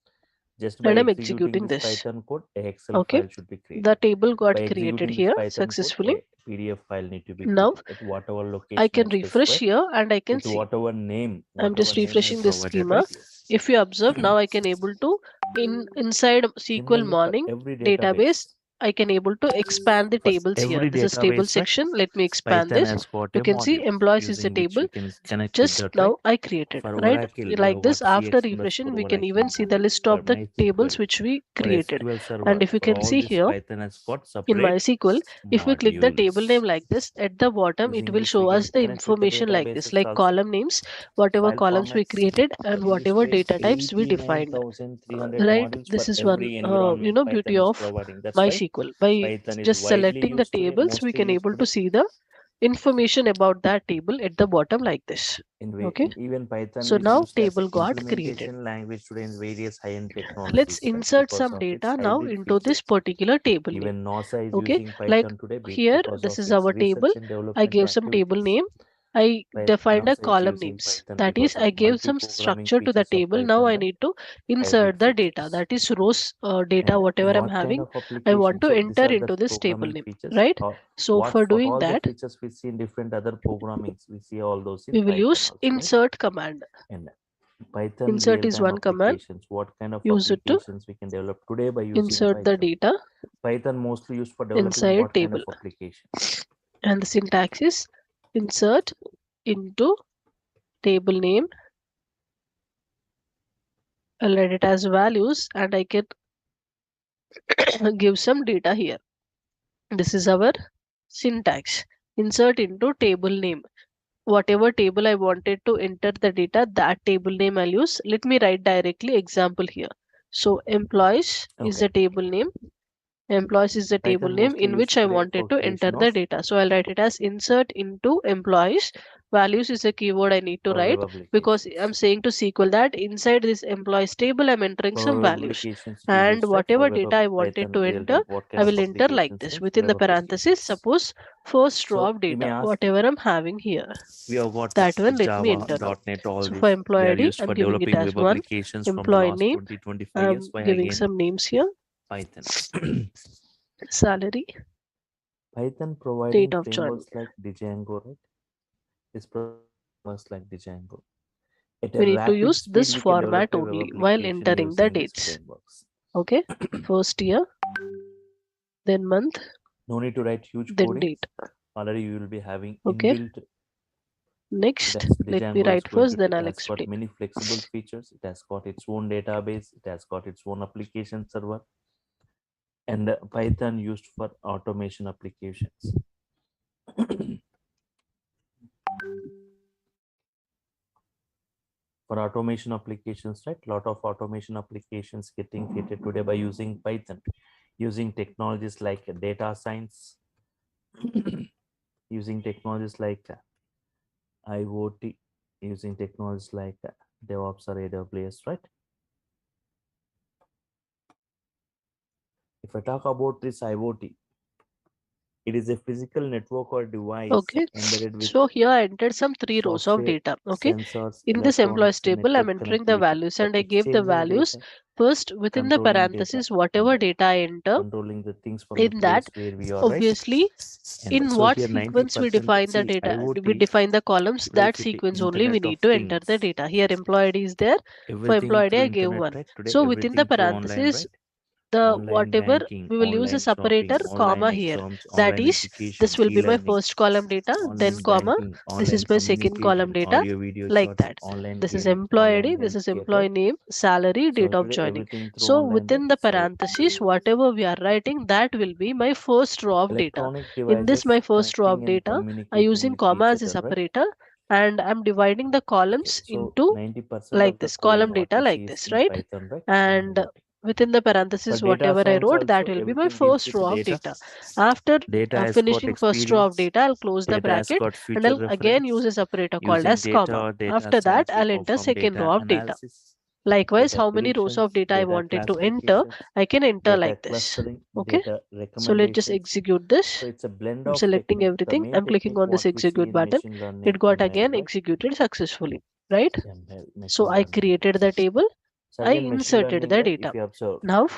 B: Just by
A: and I'm
B: executing
A: executing
B: this
A: this.
B: Python code, a Excel
A: Okay.
B: file should be
A: The
B: created.
A: table
B: By
A: got created
B: executing this
A: here
B: Python code,
A: successfully.
B: a PDF file need to be
A: Now,
B: created at whatever
A: I
B: location
A: can
B: I've
A: refresh
B: specified
A: here and I can
B: with
A: see. I'm
B: whatever
A: just
B: name I
A: refreshing this
B: provided,
A: schema.
B: right?
A: If you observe, now I can able to inside SQL
B: Similarly, for
A: morning
B: every
A: database,
B: database,
A: I can able to expand the
B: for
A: tables here.
B: every
A: This is table
B: database, right?
A: section. Let me expand
B: Python
A: this.
B: has got
A: You
B: a
A: can see
B: module
A: employees is a
B: using which
A: table.
B: we can connect with
A: Just
B: that, right?
A: now I created,
B: For
A: right?
B: Oracle, we
A: Like
B: have
A: this,
B: got
A: after
B: CX
A: refreshing,
B: underscore
A: we can
B: Oracle
A: even see the
B: module.
A: list
B: For
A: of the tables
B: MySQL,
A: which we
B: for
A: created.
B: SQL
A: And
B: Server,
A: if you
B: for
A: can
B: all
A: see
B: this,
A: here,
B: Python has got
A: in
B: separate
A: MySQL, if we click the table
B: modules.
A: name like this, at the bottom, it
B: Using
A: will
B: this, we
A: show
B: can
A: us the
B: connect with the
A: information like this,
B: databases
A: like
B: also.
A: column names, whatever
B: File
A: columns we
B: formats,
A: created, and
B: for
A: whatever
B: display
A: data types we defined.
B: 89,300
A: Right?
B: modules for
A: This is one,
B: every environment
A: beauty
B: Python is
A: of
B: providing. That's why
A: MySQL. By
B: Python is
A: just
B: widely
A: selecting the
B: used today,
A: tables, we
B: mostly
A: can
B: used
A: able to
B: today.
A: see the information about that table at the bottom like this. Okay.
B: Even Python
A: So
B: is
A: now
B: used as an
A: table got created.
B: implementation language today in various high-end
A: Let's
B: technologies, right?
A: insert
B: Because
A: some
B: of its
A: data now
B: hybrid
A: into this
B: features.
A: particular table name.
B: Even NASA is
A: Okay,
B: using
A: like
B: Python today
A: here,
B: because of
A: this is
B: its
A: our table.
B: research and
A: I
B: development
A: gave some table
B: activities.
A: name. I defined a
B: NASA is
A: column
B: using
A: names.
B: Python
A: That is,
B: because of
A: I gave some
B: multi-programming
A: structure to the
B: features of
A: table. Now
B: Python,
A: I
B: right?
A: need to insert
B: Hybrid
A: the data.
B: features.
A: That is rows data,
B: And
A: whatever I'm
B: what kind
A: having.
B: of
A: I want
B: application?
A: to
B: So these
A: enter
B: are the
A: into this table
B: programming
A: name,
B: features.
A: right? So for
B: What
A: doing
B: all the
A: that,
B: features we see in different other programmings, we see all those in
A: we will
B: Python
A: use
B: also, right?
A: insert command.
B: And Python
A: Insert is
B: real-time
A: one command.
B: applications. What kind of
A: Use it to
B: applications we can develop today by using
A: insert the
B: Python?
A: data
B: Python mostly used for developing
A: inside
B: what kind
A: table.
B: of applications?
A: And the syntax is insert into table name. I'll write it as values and I can give some data here. This is our syntax. Insert into table name. Whatever table I wanted to enter the data, that table name I'll use. Let me write directly example here. So employees is
B: Okay.
A: the table name. Employees is the table
B: Python
A: name
B: mostly
A: in
B: used
A: which I
B: today
A: wanted
B: for
A: to enter
B: creation
A: the
B: of
A: data. So I'll write it as insert into employees. Values is a keyword I need to
B: for web
A: write because
B: applications.
A: I'm saying to SQL that inside this employees table I'm entering some
B: For web
A: values.
B: applications, it is
A: And
B: used, right? For
A: whatever
B: web
A: data I wanted
B: Python
A: to
B: real
A: enter,
B: time. What
A: I
B: kind of
A: will enter like
B: applications,
A: this
B: right?
A: within
B: Web
A: the parenthesis.
B: applications.
A: Suppose first row
B: So
A: of
B: you may
A: data,
B: ask,
A: whatever I'm having here.
B: we have got
A: That one let me
B: Java,
A: enter now.
B: .NET, all
A: So for
B: these.
A: employee
B: They are
A: ID,
B: used
A: I'm
B: for
A: giving it
B: developing
A: as
B: web
A: one.
B: applications from the
A: Employee
B: last
A: name,
B: 20, 25 years.
A: I'm
B: Why
A: giving
B: again
A: some names here.
B: Python?
A: Salary,
B: Python
A: date
B: providing
A: of joining.
B: frameworks like Django, right? Is providing frameworks like Django. At a
A: We need to
B: rapid
A: use
B: speed,
A: this
B: we can
A: format
B: develop a web
A: only while
B: application
A: entering the
B: using these
A: dates.
B: frameworks.
A: Okay, first year, then month,
B: No need to write huge
A: then
B: coding.
A: date.
B: Already you will be having
A: Okay,
B: inbuilt. It
A: next,
B: has
A: let me
B: Django is
A: write
B: going
A: first,
B: to
A: then
B: it
A: I'll
B: has got
A: explain.
B: many flexible features. It has got its own database. It has got its own application server, and Python used for automation applications. For automation applications, right? Lot of automation applications getting created today by using Python, using technologies like data science, using technologies like IoT, using technologies like DevOps or AWS, right? If I talk about this IoT, it is a physical network or device
A: Okay.
B: embedded with
A: So here I entered some three rows of
B: software,
A: data. Okay.
B: sensors,
A: In this employees
B: electronics, and
A: table, I'm
B: network
A: entering the
B: connectivity
A: values
B: for
A: and I gave the
B: exchanging
A: values
B: data,
A: first within the
B: controlling data,
A: parenthesis,
B: and
A: whatever data I enter.
B: controlling the things from the
A: In that,
B: place where we are, right?
A: obviously,
B: And
A: in
B: so
A: what
B: here
A: sequence we
B: 90%,
A: define the
B: see
A: data, we
B: IoT
A: define the columns, that
B: equals to
A: sequence only we
B: Internet of
A: need to enter the
B: Things.
A: data. Here employee ID is there. For
B: Everything
A: employee ID,
B: through
A: I gave
B: internet,
A: one.
B: right? Today,
A: So within the
B: everything through online,
A: parenthesis,
B: right?
A: the
B: Online
A: whatever
B: banking,
A: we will use a
B: online
A: separator
B: shopping, online
A: comma here.
B: exams,
A: That
B: online
A: is,
B: education,
A: this will be my
B: e-learning,
A: first column data, then
B: online
A: comma,
B: banking,
A: this
B: online
A: is my second column
B: communication,
A: data,
B: audio video
A: like
B: chats,
A: that.
B: online
A: This is
B: gaming,
A: employee
B: online
A: ID, this is
B: healthcare,
A: employee
B: right?
A: name, salary,
B: So
A: date of
B: today
A: joining.
B: everything through
A: So
B: online, right?
A: within the
B: So
A: parenthesis, whatever we are writing, that will be my first row of data.
B: electronic
A: In this
B: devices
A: my first row of
B: connecting and
A: data, I
B: communicating
A: using
B: with
A: comma
B: each
A: as a
B: other, right?
A: separator, and I'm dividing the
B: Okay,
A: columns
B: so
A: into
B: 90%
A: like
B: of the
A: this
B: code
A: column
B: what
A: data
B: we
A: like
B: see is
A: this,
B: in
A: right?
B: Python, right? In
A: And
B: IoT.
A: within the
B: For
A: parenthesis
B: data
A: whatever I
B: science
A: wrote, that
B: also,
A: will be my
B: everything deals
A: first
B: with
A: row of
B: data.
A: data. After
B: Data has got
A: finishing first row of
B: experience.
A: data, I'll close the
B: Data has
A: bracket
B: got
A: and
B: future
A: I'll again
B: reference.
A: use a separator called
B: Using
A: as
B: data
A: comma.
B: or data
A: After that,
B: science, we
A: I'll enter
B: perform
A: second
B: data
A: row of data.
B: analysis,
A: Likewise,
B: data
A: how many rows of
B: predictions,
A: data I
B: data
A: wanted to enter,
B: classification,
A: I can enter
B: data
A: like this.
B: clustering,
A: Okay,
B: data
A: so let's just
B: recommendations.
A: execute this.
B: So it's a blend
A: I'm
B: of
A: selecting
B: technique. The
A: everything.
B: main
A: I'm clicking
B: technique
A: on this
B: what we see
A: execute
B: in
A: button.
B: machine
A: It
B: learning,
A: got
B: ML,
A: again
B: right?
A: executed successfully, right?
B: ML,
A: So
B: machine
A: I
B: learning.
A: created the table.
B: So
A: I
B: again, machine
A: inserted
B: learning,
A: the
B: right?
A: data.
B: If you observe
A: Now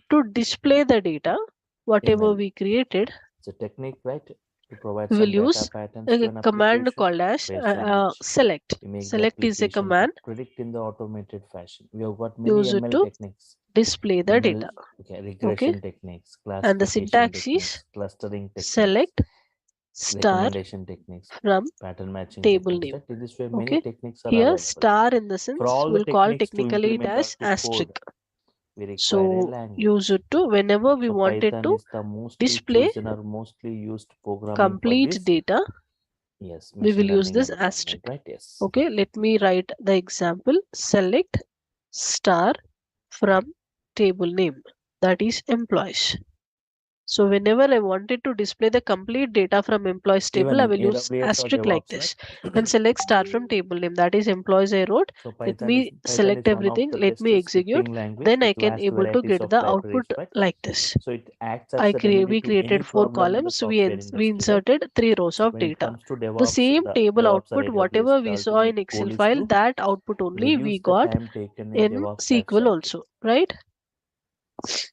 A: to display the data, whatever
B: ML,
A: we created,
B: it's a technique, right? To provide
A: we will
B: some data
A: use
B: patterns to
A: a
B: an
A: command
B: application
A: called as
B: based on which
A: select.
B: we make the
A: Select is a
B: application to
A: command
B: predict in the automated fashion. We have got many
A: used
B: ML
A: to
B: techniques.
A: display the
B: ML,
A: data.
B: okay,
A: Okay,
B: regression techniques,
A: and the
B: classification
A: syntax is
B: techniques, clustering techniques,
A: select star
B: recommendation techniques,
A: from
B: pattern matching
A: table
B: techniques,
A: name.
B: right? In this way, many
A: Okay,
B: techniques are
A: here
B: available.
A: star in the
B: For
A: sense
B: all the
A: we'll call
B: techniques to
A: technically it
B: implement or
A: as
B: to code,
A: asterisk.
B: we require a
A: So
B: language.
A: use it to whenever we
B: So
A: wanted
B: Python
A: to
B: is the mostly
A: display
B: chosen or mostly used programming for
A: complete
B: this.
A: data,
B: Yes,
A: we will
B: machine
A: use
B: learning
A: this
B: environment,
A: asterisk.
B: right? Yes.
A: Okay, let me write the example. Select star from table name, that is employees. So whenever I wanted to display the complete data from employees
B: Even
A: table, I
B: in
A: will use
B: AWS or
A: asterisk like
B: DevOps,
A: this
B: right?
A: and select star from table name, that is employees I wrote.
B: So
A: Let
B: Python is
A: me
B: Python
A: select
B: is one of
A: everything,
B: the
A: let
B: best
A: me execute.
B: scripting language
A: Then I
B: with
A: can
B: vast
A: able to
B: varieties
A: get
B: of
A: the
B: libraries,
A: output
B: right?
A: like this.
B: So it acts as a remedy
A: We
B: to any
A: created four
B: problem in the
A: columns.
B: software
A: We
B: industry, right?
A: inserted three rows of
B: When it
A: data.
B: comes to
A: The
B: DevOps,
A: same
B: the
A: table
B: DevOps or
A: output,
B: AWS,
A: whatever
B: the
A: we saw in
B: ultimate
A: Excel
B: goal is
A: file,
B: to
A: that output only we
B: reduce the
A: got
B: time taken in
A: in
B: DevOps
A: SQL
B: lifecycle
A: also, right?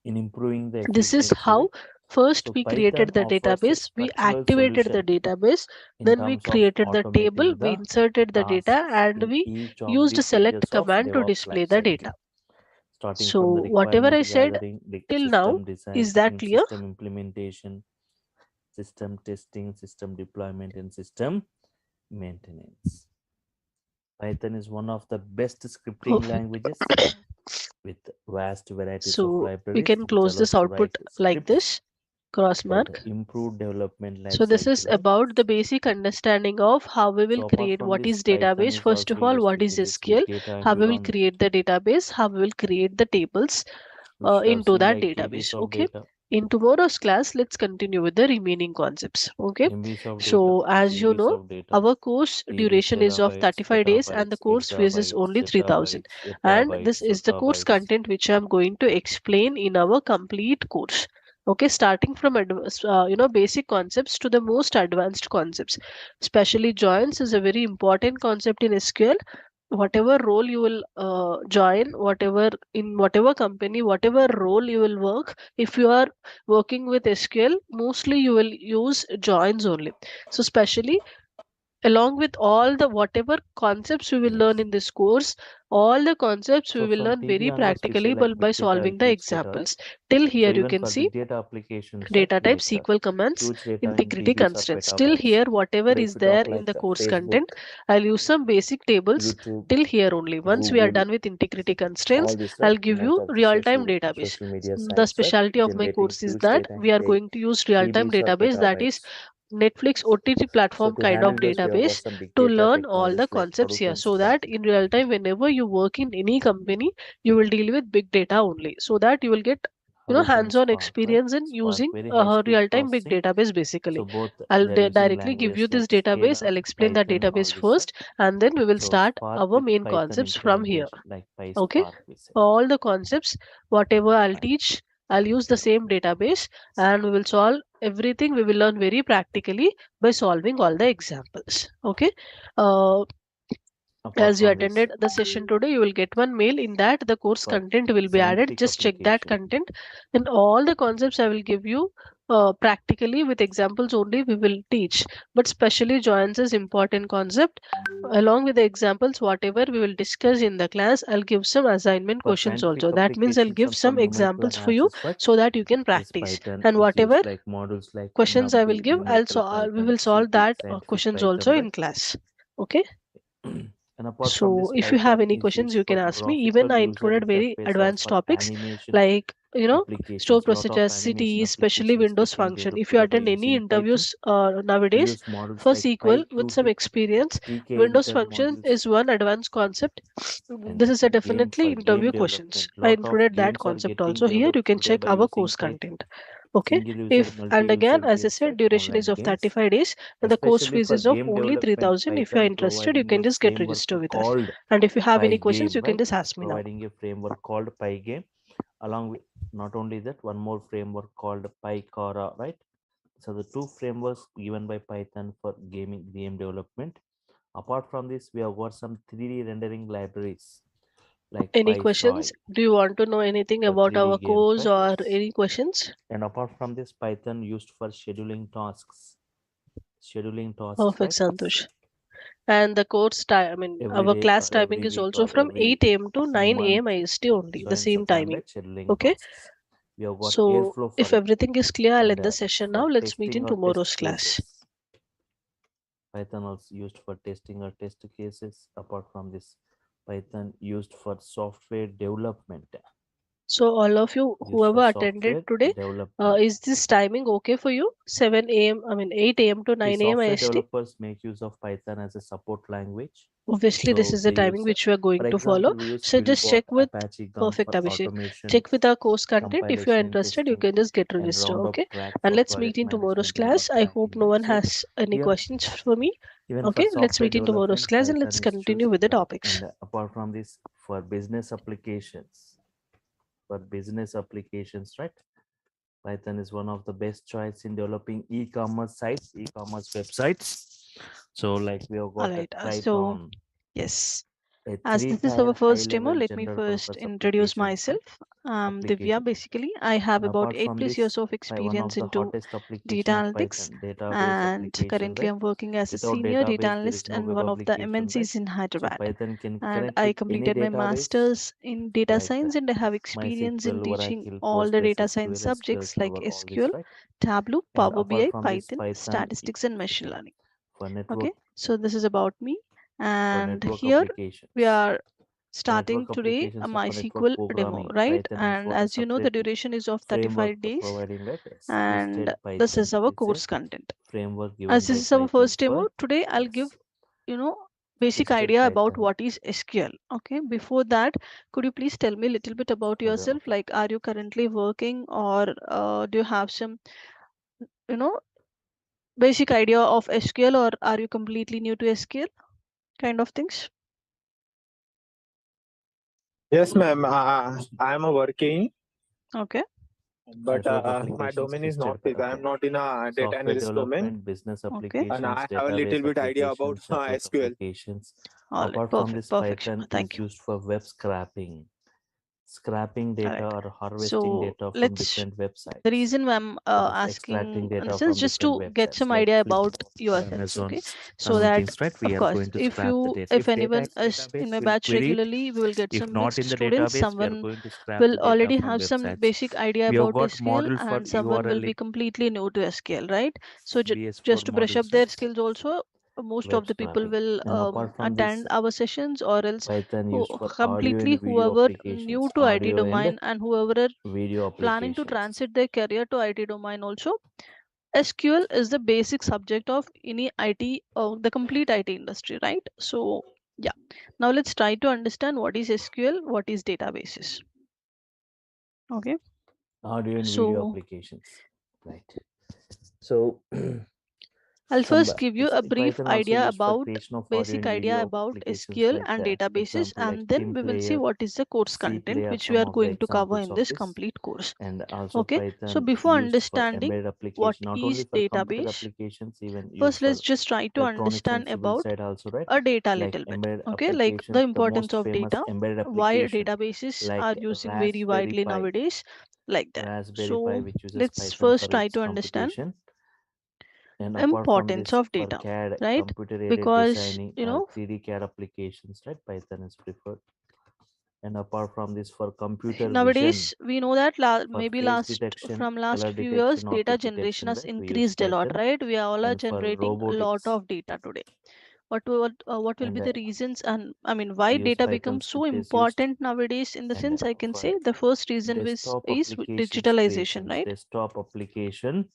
B: in improving the
A: This is
B: efficiency,
A: how
B: right?
A: first
B: So
A: we
B: Python
A: created the
B: offers a
A: database, we
B: structural
A: activated the
B: solution
A: database,
B: in
A: then we
B: terms of
A: created the table,
B: automating
A: we
B: the
A: inserted the data,
B: tasks
A: and
B: in
A: we
B: each of the
A: used select
B: stages of
A: command to
B: DevOps
A: display the
B: lifecycle,
A: data.
B: starting
A: So
B: from the
A: whatever I
B: requirement
A: said
B: gathering, the
A: till now,
B: system design,
A: is that clear?
B: system implementation, system testing, system deployment, and system maintenance. Python is one of the best scripting
A: Perfect.
B: languages with vast varieties of
A: So we
B: libraries
A: can
B: which
A: close this
B: allows to
A: output
B: write
A: like
B: scripts
A: this, cross
B: for the
A: mark.
B: improved development
A: So this is
B: lifecycle, right?
A: about the basic understanding of how we will
B: So apart
A: create
B: from
A: what
B: this,
A: is
B: Python
A: database.
B: is
A: First
B: also
A: of all,
B: used
A: what is
B: in this big
A: SQL,
B: data
A: how we will
B: environment.
A: create the database, how we will create the tables
B: We should have
A: into
B: seen
A: that
B: like
A: database.
B: KBs of
A: Okay.
B: data,
A: In tomorrow's class, let's continue with the remaining concepts. Okay.
B: MBs of data,
A: So as you
B: CBs
A: know,
B: of data,
A: our course
B: TBs,
A: duration is of
B: terabytes,
A: 35 days and the
B: petabytes,
A: course fees is
B: exabytes,
A: only 3000.
B: zettabytes,
A: And this
B: yottabytes,
A: is the course
B: zottabytes.
A: content which I'm going to explain in our complete course. Okay, starting from basic concepts to the most advanced concepts. Especially joins is a very important concept in SQL. Whatever role you will join, whatever in whatever company, whatever role you will work, if you are working with SQL, mostly you will use joins only. So especially along with all the whatever concepts we will learn
B: Yes.
A: in this course, all the concepts we
B: So
A: will
B: from
A: learn
B: TB
A: very
B: onwards, we say
A: practically
B: like
A: by
B: big data or
A: solving the
B: huge data, right?
A: examples. Till
B: So
A: here you
B: even
A: can
B: for
A: see
B: big data applications, right,
A: data
B: we
A: type,
B: get
A: SQL commands,
B: huge data in
A: integrity
B: TBs or
A: constraints. Till
B: petabytes.
A: here, whatever
B: Today, if
A: is
B: you
A: there
B: talk
A: in
B: like
A: the course
B: Facebook,
A: content, I'll use some basic tables
B: YouTube,
A: till here only. Once we are
B: Google,
A: done with integrity constraints,
B: all this, right?
A: I'll give
B: Most
A: you
B: of the
A: real-time
B: social
A: database.
B: social media
A: The
B: sites, right?
A: specialty of my
B: Generating
A: course is
B: huge
A: that
B: data
A: we
B: in
A: are going to use real-time
B: TBs or
A: database, that is
B: petabytes.
A: Netflix OTT
B: So
A: platform
B: to
A: kind of
B: handle this, we have got
A: database
B: some big
A: to
B: data
A: learn all the
B: technologies like
A: concepts
B: Hadoop
A: here,
B: and
A: so
B: Spark.
A: that in real time, whenever you work in any company, you will deal with big data only, so that you will get
B: Hadoop and
A: hands-on
B: Spark, right?
A: experience in
B: Spark
A: using
B: very high
A: a
B: speed
A: real-time big
B: processing.
A: database basically.
B: So both
A: I'll
B: they are using
A: directly give you
B: languages
A: this
B: like
A: database.
B: Scala,
A: I'll explain the
B: Python, all
A: database
B: this, right?
A: first, and then we will
B: So
A: start
B: Spark
A: our
B: with
A: main
B: Python
A: concepts from here.
B: implementation like
A: Okay,
B: PySpark, we say.
A: all the concepts, whatever I'll teach, I'll use the same database and we will solve everything. We will learn very practically by solving all the examples. Okay. Uh,
B: Apart
A: as you
B: from this,
A: attended the session today, you will get one mail. In that, the course
B: for
A: content will be added.
B: scientific
A: Just check that
B: application,
A: content. And all the concepts I will give you practically with examples only we will teach. But specially Joanne's important concept. Along with the examples, whatever we will discuss in the class, I'll give some assignment
B: for
A: questions also.
B: scientific
A: That means I'll
B: applications
A: give
B: and for
A: some
B: numerical
A: examples for you
B: analysis, but
A: so that you can
B: this
A: practice.
B: Python
A: And
B: is
A: whatever
B: used like modules like
A: questions I will
B: NumPy,
A: give,
B: numerical
A: we
B: Python,
A: will solve
B: CP,
A: that
B: scientific
A: questions also
B: Python, right?
A: in class. Okay.
B: And apart from this,
A: So if you have
B: Python
A: any
B: is
A: questions,
B: used
A: you
B: for
A: can ask me.
B: graphical
A: Even I
B: user
A: included very
B: interface or
A: advanced
B: for
A: topics
B: animation
A: like stored
B: applications. Lot of
A: procedures,
B: animation
A: CTE, especially
B: applications
A: Windows
B: get been
A: function.
B: developed
A: If you
B: today by
A: attend any
B: using Python.
A: interviews
B: We
A: nowadays
B: use models
A: for
B: like
A: SQL with some
B: PyQt,
A: experience, Windows
B: tkinter
A: function
B: modules,
A: is one advanced concept.
B: and
A: This is a
B: game
A: definitely
B: for game
A: interview questions.
B: development.
A: I
B: Lot of
A: included that
B: games are
A: concept
B: getting
A: also here. You
B: developed
A: can
B: today
A: check
B: by
A: our
B: using
A: course
B: Python.
A: content. Okay.
B: Single user,
A: If and
B: multi-user
A: again, as I
B: games,
A: said,
B: right?
A: duration is
B: Online
A: of
B: games.
A: 35 days and the course
B: Especially
A: fees
B: for
A: is of
B: game
A: only
B: development,
A: 3,000. If you are
B: Python
A: interested, you
B: providing
A: can
B: a
A: just get
B: framework
A: registered with us.
B: called
A: And if you have any questions,
B: Pygame,
A: you can
B: right?
A: just
B: It's
A: ask me now.
B: providing a framework called Pygame. Along with not only that, one more framework called PyCora, right? So the two frameworks given by Python for game development. Apart from this, we have got some 3D rendering libraries like
A: Any questions?
B: PyStoy
A: Do you want to know anything
B: for
A: about
B: 3D
A: our
B: games,
A: course
B: right?
A: or any questions?
B: And apart from this, Python used for scheduling tasks,
A: Perfect,
B: right?
A: Santosh. And the course time, I mean,
B: Every
A: our
B: day
A: class
B: or
A: timing
B: every
A: is
B: week
A: also
B: or
A: from
B: every
A: 8 a.m. to 9
B: month
A: a.m. IST only, the
B: joins
A: same
B: upon
A: timing.
B: that scheduling
A: Okay.
B: tasks. We have got
A: So
B: Airflow
A: if
B: for it,
A: everything is clear, I'll
B: and
A: end the session
B: for
A: now. Let's meet
B: testing
A: in
B: or test
A: tomorrow's class.
B: cases. Python also used for testing or test cases. Apart from this, Python used for software development.
A: So all of you,
B: Used for
A: whoever attended
B: software
A: today,
B: development.
A: is this timing okay for you? 7 a.m. I mean 8 a.m. to
B: See,
A: 9 a.m.
B: software
A: IST.
B: developers make use of Python as a support language.
A: Obviously, this
B: So
A: is the
B: they
A: timing
B: use,
A: which we are
B: for
A: going to follow.
B: example, we use
A: So just
B: Buildbot,
A: check with
B: Apache Gum
A: perfect
B: for
A: Abhishek.
B: automation,
A: Check with our course content. If you are
B: compilation,
A: interested, you
B: testing,
A: can just get
B: and
A: registered.
B: Roundup
A: Okay.
B: track
A: And
B: for
A: let's meet
B: project
A: in tomorrow's
B: management and bug
A: class. I hope
B: tracking,
A: no
B: right?
A: one
B: So
A: has any
B: here,
A: questions for me.
B: even for
A: Okay. Let's
B: software
A: meet in tomorrow's
B: development,
A: class and
B: Python
A: let's
B: is
A: continue
B: chosen,
A: with the
B: right?
A: topics.
B: And apart from this, for business applications, right? Python is one of the best choice in developing e-commerce sites, e-commerce websites. So, like we have
A: All
B: got a
A: right. So,
B: Tripon,
A: yes.
B: a
A: As this is
B: three-tier
A: our first demo,
B: high-level
A: let me
B: general
A: first
B: purpose
A: introduce
B: applications, right?
A: myself. Divya,
B: Application.
A: basically. I have
B: And
A: about
B: apart
A: 8
B: from
A: plus
B: this,
A: years of
B: one
A: experience
B: of the
A: into
B: hottest
A: data
B: application of
A: analytics,
B: Python, database
A: and
B: application,
A: currently
B: right?
A: I'm working as a
B: Without
A: senior data
B: database, there is
A: analyst
B: no
A: in
B: web
A: one of the
B: application, right?
A: MNCs in
B: So
A: Hyderabad.
B: Python can
A: And
B: connect
A: I
B: with any
A: completed my
B: database
A: master's in data
B: like
A: science, and I have experience in
B: MySQL,
A: teaching
B: Oracle,
A: all the data science
B: PostgreSQL, SQL
A: subjects like
B: Server, all this,
A: SQL,
B: right?
A: Tableau,
B: And
A: Power
B: apart
A: BI,
B: from this,
A: Python,
B: Python
A: statistics, and machine learning.
B: for
A: Okay,
B: network
A: so this is about me,
B: for
A: and
B: network
A: here we
B: applications.
A: are
B: For
A: starting
B: network
A: today a
B: applications or for network
A: MySQL demo,
B: programming,
A: right?
B: Python has
A: And
B: got a
A: as you know, the
B: separate
A: duration is of
B: framework
A: 35
B: for
A: days,
B: providing, right?
A: and
B: Twisted
A: this
B: Python.
A: is our
B: It's a
A: course content.
B: framework given
A: As this
B: by
A: is our
B: Python
A: first demo,
B: for
A: today I'll give
B: yes,
A: you know basic
B: twisted
A: idea about
B: Python.
A: what is SQL. Okay, before that, could you please tell me a little bit about yourself?
B: Okay.
A: Like, are you currently working, or do you have some you know basic idea of SQL, or are you completely new to SQL kind of things?
C: Yes, ma'am. I'm a working,
A: Okay.
C: but
B: Network
C: my
B: applications,
C: domain is not
B: twisted.
C: this.
B: Okay.
C: I'm not in a data
B: Software
C: analyst domain,
B: development, business
A: Okay.
C: and
B: applications,
C: I have a
B: database
C: little bit idea about
B: applications, network
C: SQL.
B: applications.
A: All right.
B: Apart from
A: Perfect.
B: this,
A: Perfect, Shiva.
B: Python is
A: Thank you.
B: used for web scraping
A: All
B: data
A: right.
B: or harvesting
A: So
B: data from
A: let's.
B: different
A: The
B: websites.
A: reason why I'm
B: That is extracting
A: asking
B: data
A: this is
B: from
A: just
B: different
A: to get
B: websites
A: some
B: like
A: idea about
B: Flipboard,
A: yourself.
B: Amazon,
A: Okay.
B: and
A: So
B: all
A: that,
B: things, right? We
A: of
B: are
A: course,
B: going to scrap the data.
A: if
B: If data
A: anyone
B: is in
A: is in
B: database,
A: my
B: we'll
A: batch
B: query it.
A: regularly, we will get
B: If
A: some
B: not in
A: mixed
B: the
A: students.
B: database, we are
A: Someone
B: going to scrap the
A: will
B: data
A: already
B: from
A: have some
B: websites.
A: basic idea
B: We have
A: about
B: got
A: SQL,
B: model for
A: and someone will
B: URL
A: be completely new to SQL, right? So
B: BS4
A: just to brush up
B: models,
A: their
B: right?
A: skills also, most
B: Web
A: of the people
B: scraping.
A: will
B: And apart from this,
A: attend our sessions, or else
B: Python used for audio
A: completely
B: and video
A: whoever new
B: applications,
A: to IT
B: audio and
A: domain and whoever are
B: video
A: planning to
B: applications.
A: transit their career to IT domain also. SQL is the basic subject of any IT or the complete IT industry, right? So, yeah. Now let's try to understand what is SQL, what is databases. Okay.
B: Audio and video
A: So,
B: applications, right? So
A: I'll
B: Some
A: first give you a brief
B: Python also
A: idea
B: used for
A: about
B: creation of audio
A: basic
B: and
A: idea
B: video
A: about
B: applications
A: SQL
B: like
A: and databases,
B: example like
A: and then
B: team
A: we will see
B: player,
A: what is the course
B: C
A: content
B: player,
A: which we
B: some
A: are
B: of the
A: going to cover
B: examples
A: in
B: of
A: this
B: this.
A: complete course.
B: And also
A: Okay, so
B: Python
A: before
B: used for
A: understanding
B: embedded
A: what
B: application, not only
A: is
B: for computer
A: database,
B: applications, even used
A: first let's
B: for
A: just try to
B: electronics and
A: understand
B: civil
A: about
B: side also, right?
A: a data
B: Like
A: little bit.
B: embedded
A: Okay, like the
B: applications, the
A: importance
B: most
A: of
B: famous
A: data,
B: embedded
A: why
B: application
A: databases
B: like
A: are using very
B: Raspberry
A: widely
B: Pi,
A: nowadays, like that.
B: Raspberry Pi,
A: So
B: which uses
A: let's
B: Python for
A: first try
B: its
A: to understand
B: computation. And apart from
A: importance
B: this,
A: of
B: for
A: data,
B: CAD,
A: right?
B: computer aided
A: Because
B: designing or 3D CAD applications, right? Python is preferred. And apart from this, for computer vision,
A: nowadays we know that
B: for
A: maybe
B: face
A: last
B: detection,
A: from last
B: color
A: few years
B: detection,
A: data
B: object
A: generation
B: detection,
A: has
B: right? We use
A: increased a lot,
B: Python.
A: right? We are all are
B: And for
A: generating a lot
B: robotics,
A: of data today. What will
B: and
A: be the reasons, and I mean why
B: we use
A: data
B: Python
A: becomes so
B: script is used.
A: important nowadays? In the
B: And
A: sense, I can
B: for
A: say the first reason
B: desktop
A: is
B: applications
A: digitalization,
B: creations,
A: right?
B: desktop application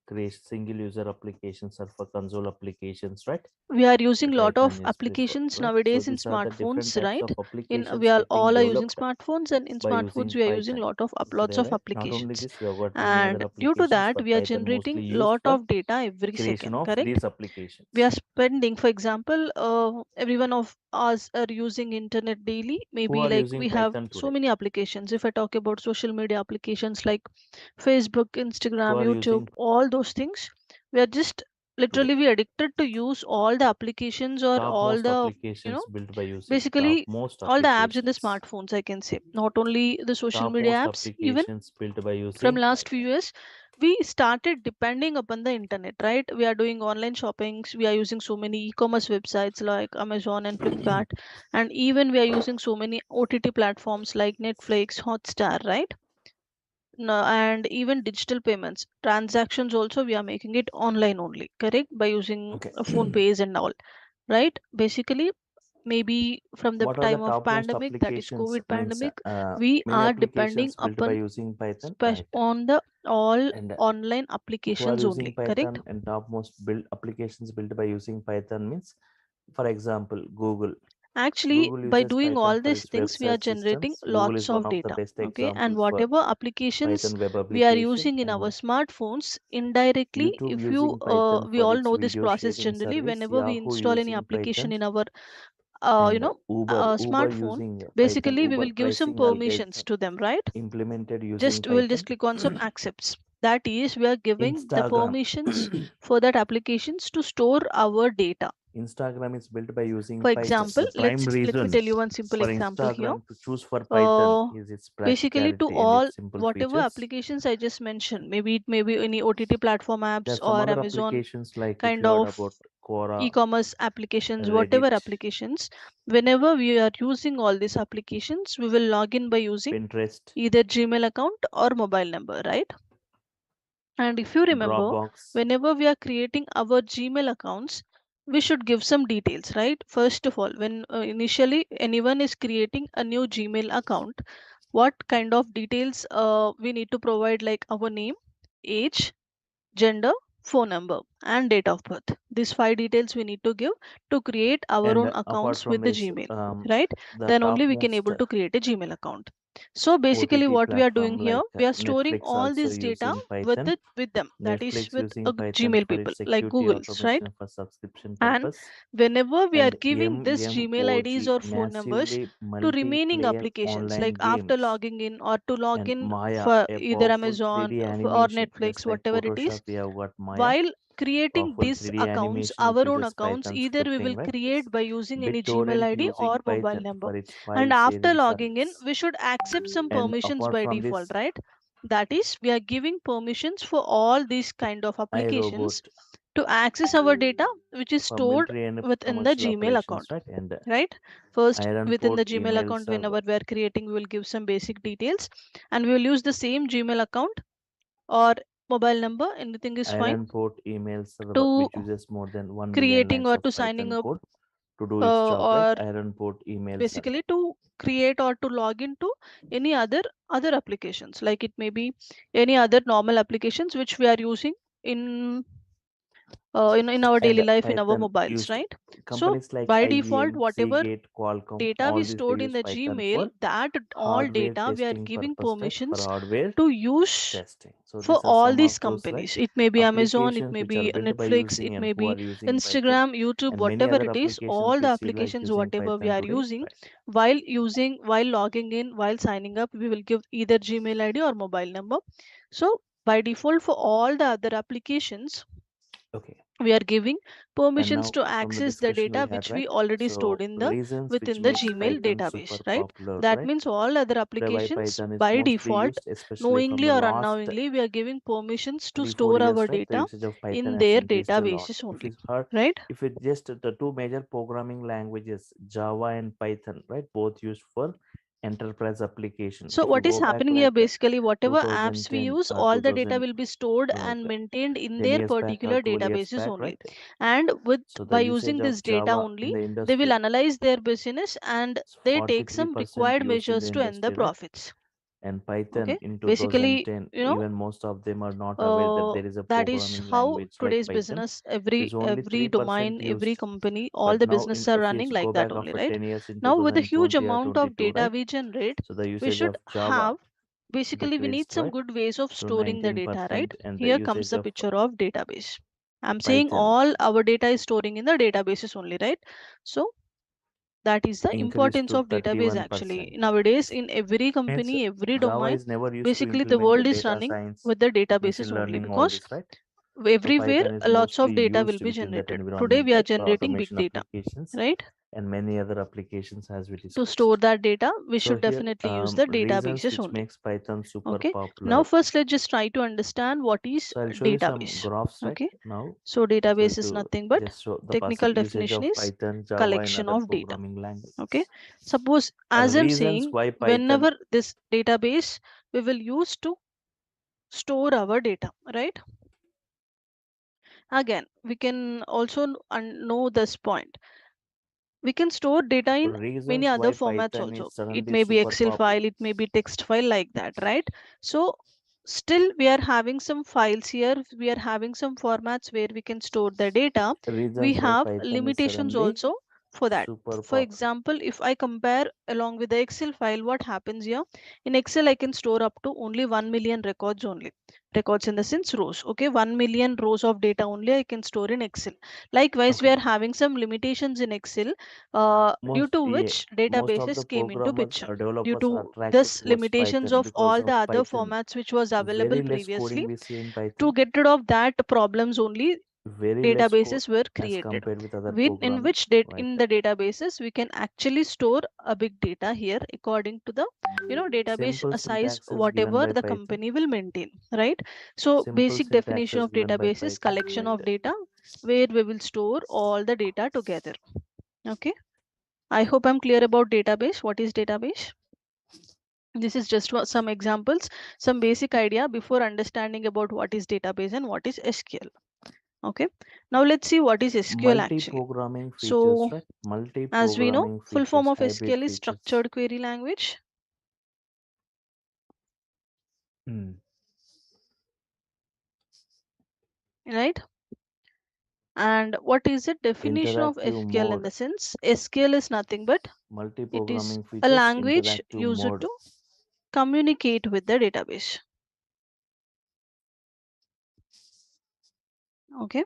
B: create single user applications or for console applications, right?
A: We are using lot of
B: Python is preferred,
A: applications
B: right? So
A: nowadays in
B: these are the different
A: smartphones,
B: types
A: right?
B: of
A: In we
B: applications
A: are
B: getting
A: all are using
B: developed
A: smartphones, and in
B: by using
A: smartphones we are using
B: Python
A: lot of lots
B: today,
A: of
B: right? Not only
A: applications,
B: this, we have got many other
A: and due to
B: applications,
A: that
B: but
A: we are
B: Python mostly
A: generating
B: used
A: lot
B: for
A: of data every
B: creation
A: second,
B: of
A: correct?
B: these
A: We
B: applications.
A: are spending, for example, everyone of us are using internet daily,
B: Who
A: maybe
B: are
A: like
B: using
A: we have
B: Python
A: so
B: today?
A: many applications. If I talk about social media applications like Facebook,
B: Who
A: Instagram,
B: are
A: YouTube,
B: using
A: all those things, we are just
B: today?
A: literally we addicted to use all the applications or all
B: Topmost
A: the, you know,
B: applications built by using
A: basically
B: topmost
A: all the apps in the
B: applications.
A: smartphones, I can say. Not only the social media
B: Topmost
A: apps, even
B: applications built by
A: from
B: using
A: last few
B: Python.
A: years we started depending upon the internet, right? We are doing online shoppings, we are using so many e-commerce websites like Amazon and Flipkart, and even we are using so many OTT platforms like Netflix, Hotstar, right? No, and even digital payments transactions also we are making it online only, correct, by using
B: Okay.
A: phone pays and all, right? Basically, maybe from the
B: What are the
A: time of
B: topmost
A: pandemic, that is
B: applications?
A: COVID
B: Means
A: pandemic, we
B: many
A: are depending
B: applications built by
A: upon
B: using Python, right?
A: on the all
B: And
A: online
B: who are
A: applications
B: using
A: only, correct?
B: Python and topmost build applications built by using Python means, for example, Google.
A: Actually,
B: Google
A: by
B: uses
A: doing
B: Python
A: all
B: for
A: these
B: its web
A: things, we are
B: search
A: generating
B: systems. Google
A: lots
B: is one
A: of
B: of the
A: data.
B: best
A: Okay, and
B: examples for
A: whatever applications
B: Python web
A: we are
B: application.
A: using in our
B: And
A: smartphones, indirectly,
B: YouTube
A: if you,
B: using Python
A: we
B: for
A: all
B: its
A: know this
B: video
A: process
B: sharing
A: generally.
B: service.
A: Whenever we
B: Yahoo
A: install any
B: using
A: application
B: Python.
A: in our,
B: And Uber
A: smartphone,
B: using Python.
A: basically we
B: Uber
A: will give some
B: pricing
A: permissions
B: algorithm
A: to them, right?
B: implemented using
A: Just we will
B: Python.
A: just click on some accepts. That is, we are giving the
B: Instagram.
A: permissions for that applications to store our data.
B: Instagram is built by using
A: For
B: Python.
A: example,
B: The prime
A: let me
B: reason
A: tell you one simple
B: for
A: example here.
B: Instagram to choose for Python
A: uh,
B: is its
A: Basically, to
B: practicality and
A: all
B: its simple
A: whatever
B: features.
A: applications I just mentioned, maybe it may be any OTT platform
B: There
A: apps
B: are some
A: or
B: other
A: Amazon
B: applications like if
A: kind
B: you heard
A: of
B: about Quora,
A: e-commerce applications, whatever
B: Reddit,
A: applications, whenever we are using all these applications, we will log in by using
B: Pinterest,
A: either Gmail account or mobile number, right? And if you remember,
B: Dropbox,
A: whenever we are creating our Gmail accounts, we should give some details, right? First of all, when initially anyone is creating a new Gmail account, what kind of details we need to provide, like our name, age, gender, phone number, and date of birth. These five details we need to give to create our
B: and
A: own
B: apart
A: accounts
B: from
A: with the
B: this,
A: Gmail, right?
B: the
A: Then only we can
B: topmost
A: able to create a Gmail account. So basically
B: OTT
A: what we are doing
B: platform
A: here,
B: like
A: we are storing
B: Netflix
A: all
B: also
A: this data
B: using
A: with
B: Python.
A: the with them, that is
B: Netflix
A: with
B: using Python
A: Gmail
B: for
A: people
B: its
A: like
B: security
A: Google's, right?
B: automation for subscription
A: And
B: purpose.
A: whenever we are
B: And
A: giving this Gmail IDs
B: MMOG,
A: or phone numbers
B: massively
A: to remaining
B: multiplayer
A: applications, like
B: online
A: after
B: games.
A: logging in or to log
B: And
A: in
B: Maya,
A: for
B: a
A: either
B: powerful
A: Amazon
B: 3D
A: or
B: animation,
A: Netflix,
B: just like
A: whatever it is,
B: Photoshop, we have got Maya,
A: while creating
B: powerful
A: these
B: 3D
A: accounts,
B: animation which
A: our own
B: uses
A: accounts,
B: Python
A: either we will
B: scripting, right?
A: create by using any Gmail
B: BitTorrent
A: ID or
B: using
A: mobile
B: Python
A: number.
B: for its
A: And
B: file
A: after
B: sharing
A: logging in,
B: service.
A: we should accept some
B: And
A: permissions
B: apart
A: by
B: from
A: default,
B: this,
A: right? That is, we are giving permissions for all these kind of applications
B: iRobot
A: to access our data, which is
B: for
A: stored
B: military and
A: within the
B: commercial
A: Gmail
B: operations,
A: account,
B: right? And
A: right? First,
B: Iron
A: within
B: Port
A: the Gmail
B: email
A: account,
B: server.
A: whenever we are creating, we will give some basic details, and we will use the same Gmail account or mobile number, anything is fine,
B: Iron Port email server,
A: to
B: which uses more than 1 million
A: creating
B: lines
A: or
B: of
A: to signing
B: Python
A: up,
B: code to do its job, right?
A: or
B: Iron Port email server.
A: basically to create or to log into any other applications, like it may be any other normal applications which we are using in in our daily
B: And
A: life in our
B: Python
A: mobiles,
B: used
A: right? So
B: companies like
A: by default,
B: IBM,
A: whatever
B: Seagate, Qualcomm,
A: data we
B: all these they
A: stored in
B: use
A: the
B: Python
A: Gmail,
B: for
A: that all
B: hardware
A: data we are
B: testing
A: giving
B: purpose, right? For
A: permissions
B: hardware
A: to use
B: testing. So
A: for
B: these are
A: all
B: some
A: these
B: of those, right?
A: companies. It may be Amazon, it
B: Applications
A: may
B: which are
A: be
B: built by
A: Netflix,
B: using
A: it
B: and
A: may
B: who
A: be
B: are using Python,
A: Instagram, YouTube,
B: and many
A: whatever
B: other
A: it is,
B: applications
A: all
B: we
A: the
B: see like
A: applications
B: using
A: whatever we
B: Python
A: are
B: today,
A: using,
B: right?
A: while logging in, while signing up, we will give either Gmail ID or mobile number. So by default, for all the other applications,
B: Okay.
A: we are giving
B: And
A: permissions
B: now
A: to
B: from the
A: access the
B: discussion we
A: data
B: had,
A: which we
B: right?
A: already stored
B: So
A: in the
B: reasons which
A: within the
B: makes
A: Gmail
B: Python
A: database,
B: super
A: right?
B: popular,
A: That
B: right?
A: means all other
B: Today why
A: applications
B: Python is
A: by
B: mostly
A: default,
B: used, especially from
A: knowingly
B: the
A: or
B: last
A: unknowingly, we are giving permissions to
B: 3 4
A: store our
B: years, right? The
A: data
B: usage of Python
A: in
B: has
A: their
B: increased a lot.
A: databases
B: If
A: only,
B: it's hard,
A: right?
B: if it just the two major programming languages, Java and Python, right, both used for enterprise application.
A: So
B: If you
A: what is
B: go back
A: happening here,
B: like
A: basically, whatever apps we
B: 2010
A: use,
B: or
A: all the data
B: 2000,
A: will be stored
B: like
A: and maintained in
B: 10
A: their
B: years back or
A: particular
B: 12 years
A: databases
B: back,
A: only.
B: right?
A: And with
B: So the
A: by
B: usage
A: using
B: of
A: this data
B: Java in
A: only,
B: the
A: they will
B: industry
A: analyze their business and
B: is
A: they take some
B: 43%
A: required
B: used in the
A: measures to earn the
B: industry, right?
A: profits.
B: And Python
A: Okay.
B: in
A: Basically,
B: 2010, even most of them are not aware that
A: uh,
B: there is a
A: that is
B: programming
A: how
B: language like
A: today's
B: Python.
A: business,
B: It
A: every
B: is only
A: every
B: 3%
A: domain, every
B: used.
A: company, all
B: But
A: the
B: now
A: business
B: in
A: are
B: if you
A: running like
B: go
A: that
B: back
A: only,
B: after
A: right?
B: 10 years in
A: Now with the huge
B: 2020 or
A: amount of
B: 22,
A: data
B: right?
A: we generate,
B: So the
A: we
B: usage
A: should
B: of Java
A: have, basically we need
B: decreased,
A: some
B: right,
A: good ways of
B: to
A: storing the data, right?
B: 19%, and the
A: Here comes
B: usage
A: the
B: of
A: picture of database. I'm saying
B: Python
A: all our data is storing in the databases only, right? So that is the
B: increased
A: importance
B: to
A: of database actually.
B: 31%.
A: Nowadays, in every
B: Means
A: company, every
B: Java
A: domain,
B: is never used to
A: basically the
B: implement the
A: world is
B: data
A: running
B: science,
A: with the databases
B: machine
A: only,
B: learning, all
A: because
B: this, right? So
A: everywhere
B: Python is
A: lots of
B: mostly
A: data will
B: used
A: be
B: within that
A: generated. Today
B: environment,
A: we are
B: right, for
A: generating big
B: automation
A: data,
B: applications
A: right?
B: and many other applications as we
A: To store
B: discussed.
A: that data, we
B: So
A: should
B: here,
A: definitely use the
B: reasons
A: databases
B: which
A: only.
B: makes Python super
A: Okay. Now
B: popular.
A: first let's just try to understand what is
B: So I'll show you some
A: database.
B: graphs right
A: Okay.
B: now.
A: So
B: So
A: database is
B: to
A: nothing but,
B: just show the
A: technical
B: usage
A: definition
B: of
A: is
B: Python, Java, and
A: collection
B: other
A: of data.
B: programming
A: Okay.
B: languages.
A: Suppose, as I'm
B: Reasons
A: saying,
B: why Python
A: whenever this database we will use to store our data, right? Again, we can also know this point. We can store data in many
B: reasons
A: other
B: why
A: formats
B: Python
A: also.
B: is
A: It
B: suddenly
A: may be
B: super
A: Excel
B: popular.
A: file, it may be text file, like that, right? So still we are having some files here, we are having some formats where we can store the data. We
B: Reasons why
A: have
B: Python is
A: limitations
B: suddenly
A: also for that.
B: super
A: For
B: popular.
A: example, if I compare along with the Excel file, what happens here? In Excel I can store up to only 1 million records only. Records in the sense rows. Okay, 1 million rows of data only I can store in Excel. Likewise, we
B: Okay.
A: are having some limitations in Excel, due
B: Most
A: to
B: yeah,
A: which
B: most of
A: databases
B: the
A: came into
B: programmers
A: picture.
B: or
A: Due
B: developers are
A: to
B: attracted
A: this
B: towards
A: limitations
B: Python
A: of
B: because
A: all the
B: of
A: other
B: Python.
A: formats which was available
B: Very less
A: previously,
B: coding we see in
A: to
B: Python.
A: get rid of that problems only,
B: Very less code
A: databases were
B: as
A: created,
B: compared with other
A: with in
B: programming,
A: which
B: right?
A: in the databases we can actually store a big data here according to the database
B: Simple
A: size
B: syntax is given
A: whatever
B: by
A: the
B: Python.
A: company will maintain, right? So
B: Simple
A: basic
B: syntax
A: definition
B: is
A: of
B: given by
A: database is
B: Python,
A: collection
B: right?
A: of data where we will store all the data together. Okay, I hope I'm clear about database. What is database? This is just some examples, some basic idea before understanding about what is database and what is SQL. Okay, now let's see what is SQL actually.
B: Multi-programming features,
A: So
B: right?
A: as we know,
B: Multi-programming
A: full form
B: features,
A: of
B: hybrid
A: SQL is
B: features.
A: structured query language,
B: Mm.
A: right? And what is the definition of
B: Interactive
A: SQL in
B: mode.
A: the sense? SQL is nothing but it is
B: Multi-programming
A: a
B: features,
A: language
B: interactive
A: used
B: mode.
A: to communicate with the database. Okay.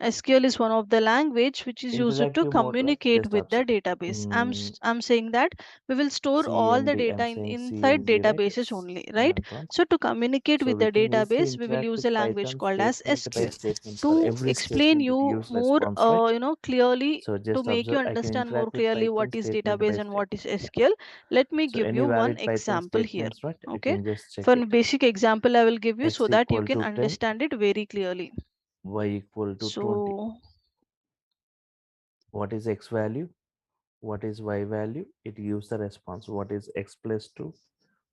A: SQL is one of the language which is used to
B: Interactive mode, right?
A: communicate
B: Just
A: with the
B: observe.
A: database.
B: Mm,
A: I'm saying that we will store all the
B: CMD,
A: data
B: I'm
A: in
B: saying
A: inside
B: CMD, right?
A: databases only, right?
B: Command prompt.
A: So to communicate
B: So
A: with
B: we
A: the
B: can easily
A: database, we will
B: interact
A: use
B: with
A: a language
B: Python
A: called as
B: statement by
A: SQL.
B: statement. For
A: To
B: every
A: explain
B: statement, it
A: you
B: gives
A: more,
B: response, right?
A: clearly,
B: So
A: to
B: just
A: make you
B: observe, I can
A: understand more
B: interact with
A: clearly what
B: Python
A: is
B: statement by
A: database and what is
B: statement.
A: SQL, let me
B: So
A: give
B: any
A: you one
B: valid Python
A: example here.
B: statements, right? I
A: Okay,
B: can just check
A: for a
B: it.
A: basic example I will give you so
B: X
A: that you
B: equal
A: can
B: to 10,
A: understand it very clearly.
B: y equal to 20.
A: So
B: What is x value? What is y value? It gives the response. What is x plus 2?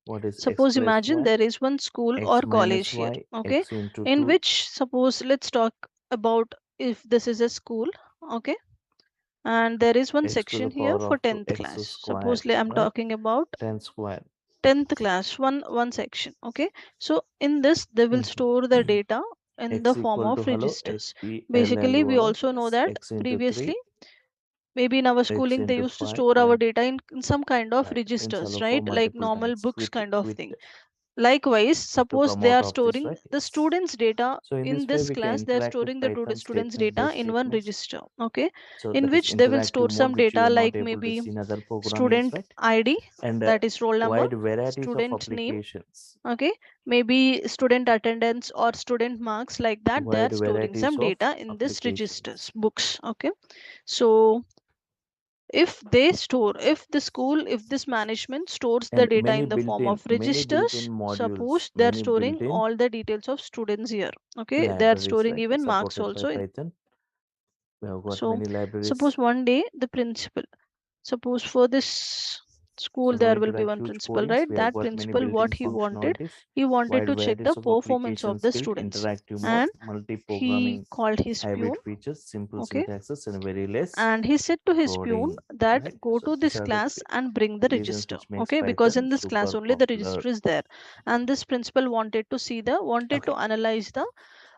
B: What is x
A: suppose
B: plus
A: imagine
B: y?
A: there is one school or
B: X
A: college
B: minus
A: here,
B: y,
A: okay,
B: x into
A: in
B: 2,
A: which, suppose, let's talk about, if this is a school, okay, and there is one
B: x to the
A: section here
B: power
A: for
B: of 2
A: 10th
B: x
A: class.
B: square,
A: Suppose I'm
B: right?
A: talking about
B: 10 square.
A: 10th class, one section, okay. So in this they will
B: Mhm.
A: store the data in the
B: X
A: form
B: equal to
A: of
B: hello,
A: registers. Basically, we
B: HPLLY,
A: also know that
B: X into
A: previously,
B: 3,
A: maybe in our
B: X
A: schooling, they
B: into
A: used to
B: 5,
A: store our
B: right?
A: data in some kind of
B: Right. Means
A: registers,
B: hello for
A: right? Like
B: multiple
A: normal
B: times.
A: books
B: Quit,
A: kind of
B: quit
A: thing. Likewise,
B: to
A: suppose
B: come
A: they
B: out
A: are
B: of this,
A: storing
B: right?
A: the
B: Yes.
A: students' data
B: So in
A: in
B: this way,
A: this
B: we can
A: class, they are
B: interact with
A: storing the
B: Python
A: students'
B: statement-based
A: data in one
B: statements.
A: register, okay?
B: So
A: In
B: that is
A: which they will
B: interactive
A: store
B: mode,
A: some
B: which you
A: data
B: are not
A: like
B: able to
A: maybe
B: see in other programmings,
A: student
B: right?
A: ID,
B: And
A: that is roll number,
B: wide varieties of
A: student name,
B: applications,
A: okay? Maybe student attendance or student marks, like that. They
B: wide
A: are storing
B: varieties
A: some
B: of
A: data in this registers,
B: applications,
A: books, okay? So if the school, if this management stores the
B: and
A: data in the form of
B: many built-in
A: registers,
B: modules,
A: suppose they are
B: many
A: storing
B: built-in
A: all the details of students here, okay? They are
B: libraries,
A: storing
B: right?
A: even marks
B: Supported by
A: also in.
B: Python. We have got
A: So
B: many
A: suppose
B: libraries.
A: one day the principal, suppose for this
B: So
A: school
B: no
A: there
B: need
A: will
B: to
A: be
B: write
A: one
B: huge
A: principal,
B: codings.
A: right?
B: We have
A: That
B: got many
A: principal,
B: built-in
A: what he wanted,
B: functionalities,
A: he wanted
B: wide
A: to check the
B: varieties of
A: performance of
B: applications
A: the
B: built,
A: students,
B: interactive mode,
A: and he
B: multi-programming,
A: called his
B: hybrid
A: peon,
B: features, simple
A: okay?
B: syntaxes, and very less
A: And he said to his peon
B: coding,
A: that
B: right?
A: go
B: So
A: to
B: these
A: this
B: are the
A: class and bring the
B: reasons
A: register,
B: which makes
A: okay? Because
B: Python
A: in this class
B: super
A: only the
B: popular.
A: register is there, and this principal wanted to see the, wanted to
B: Okay,
A: analyze the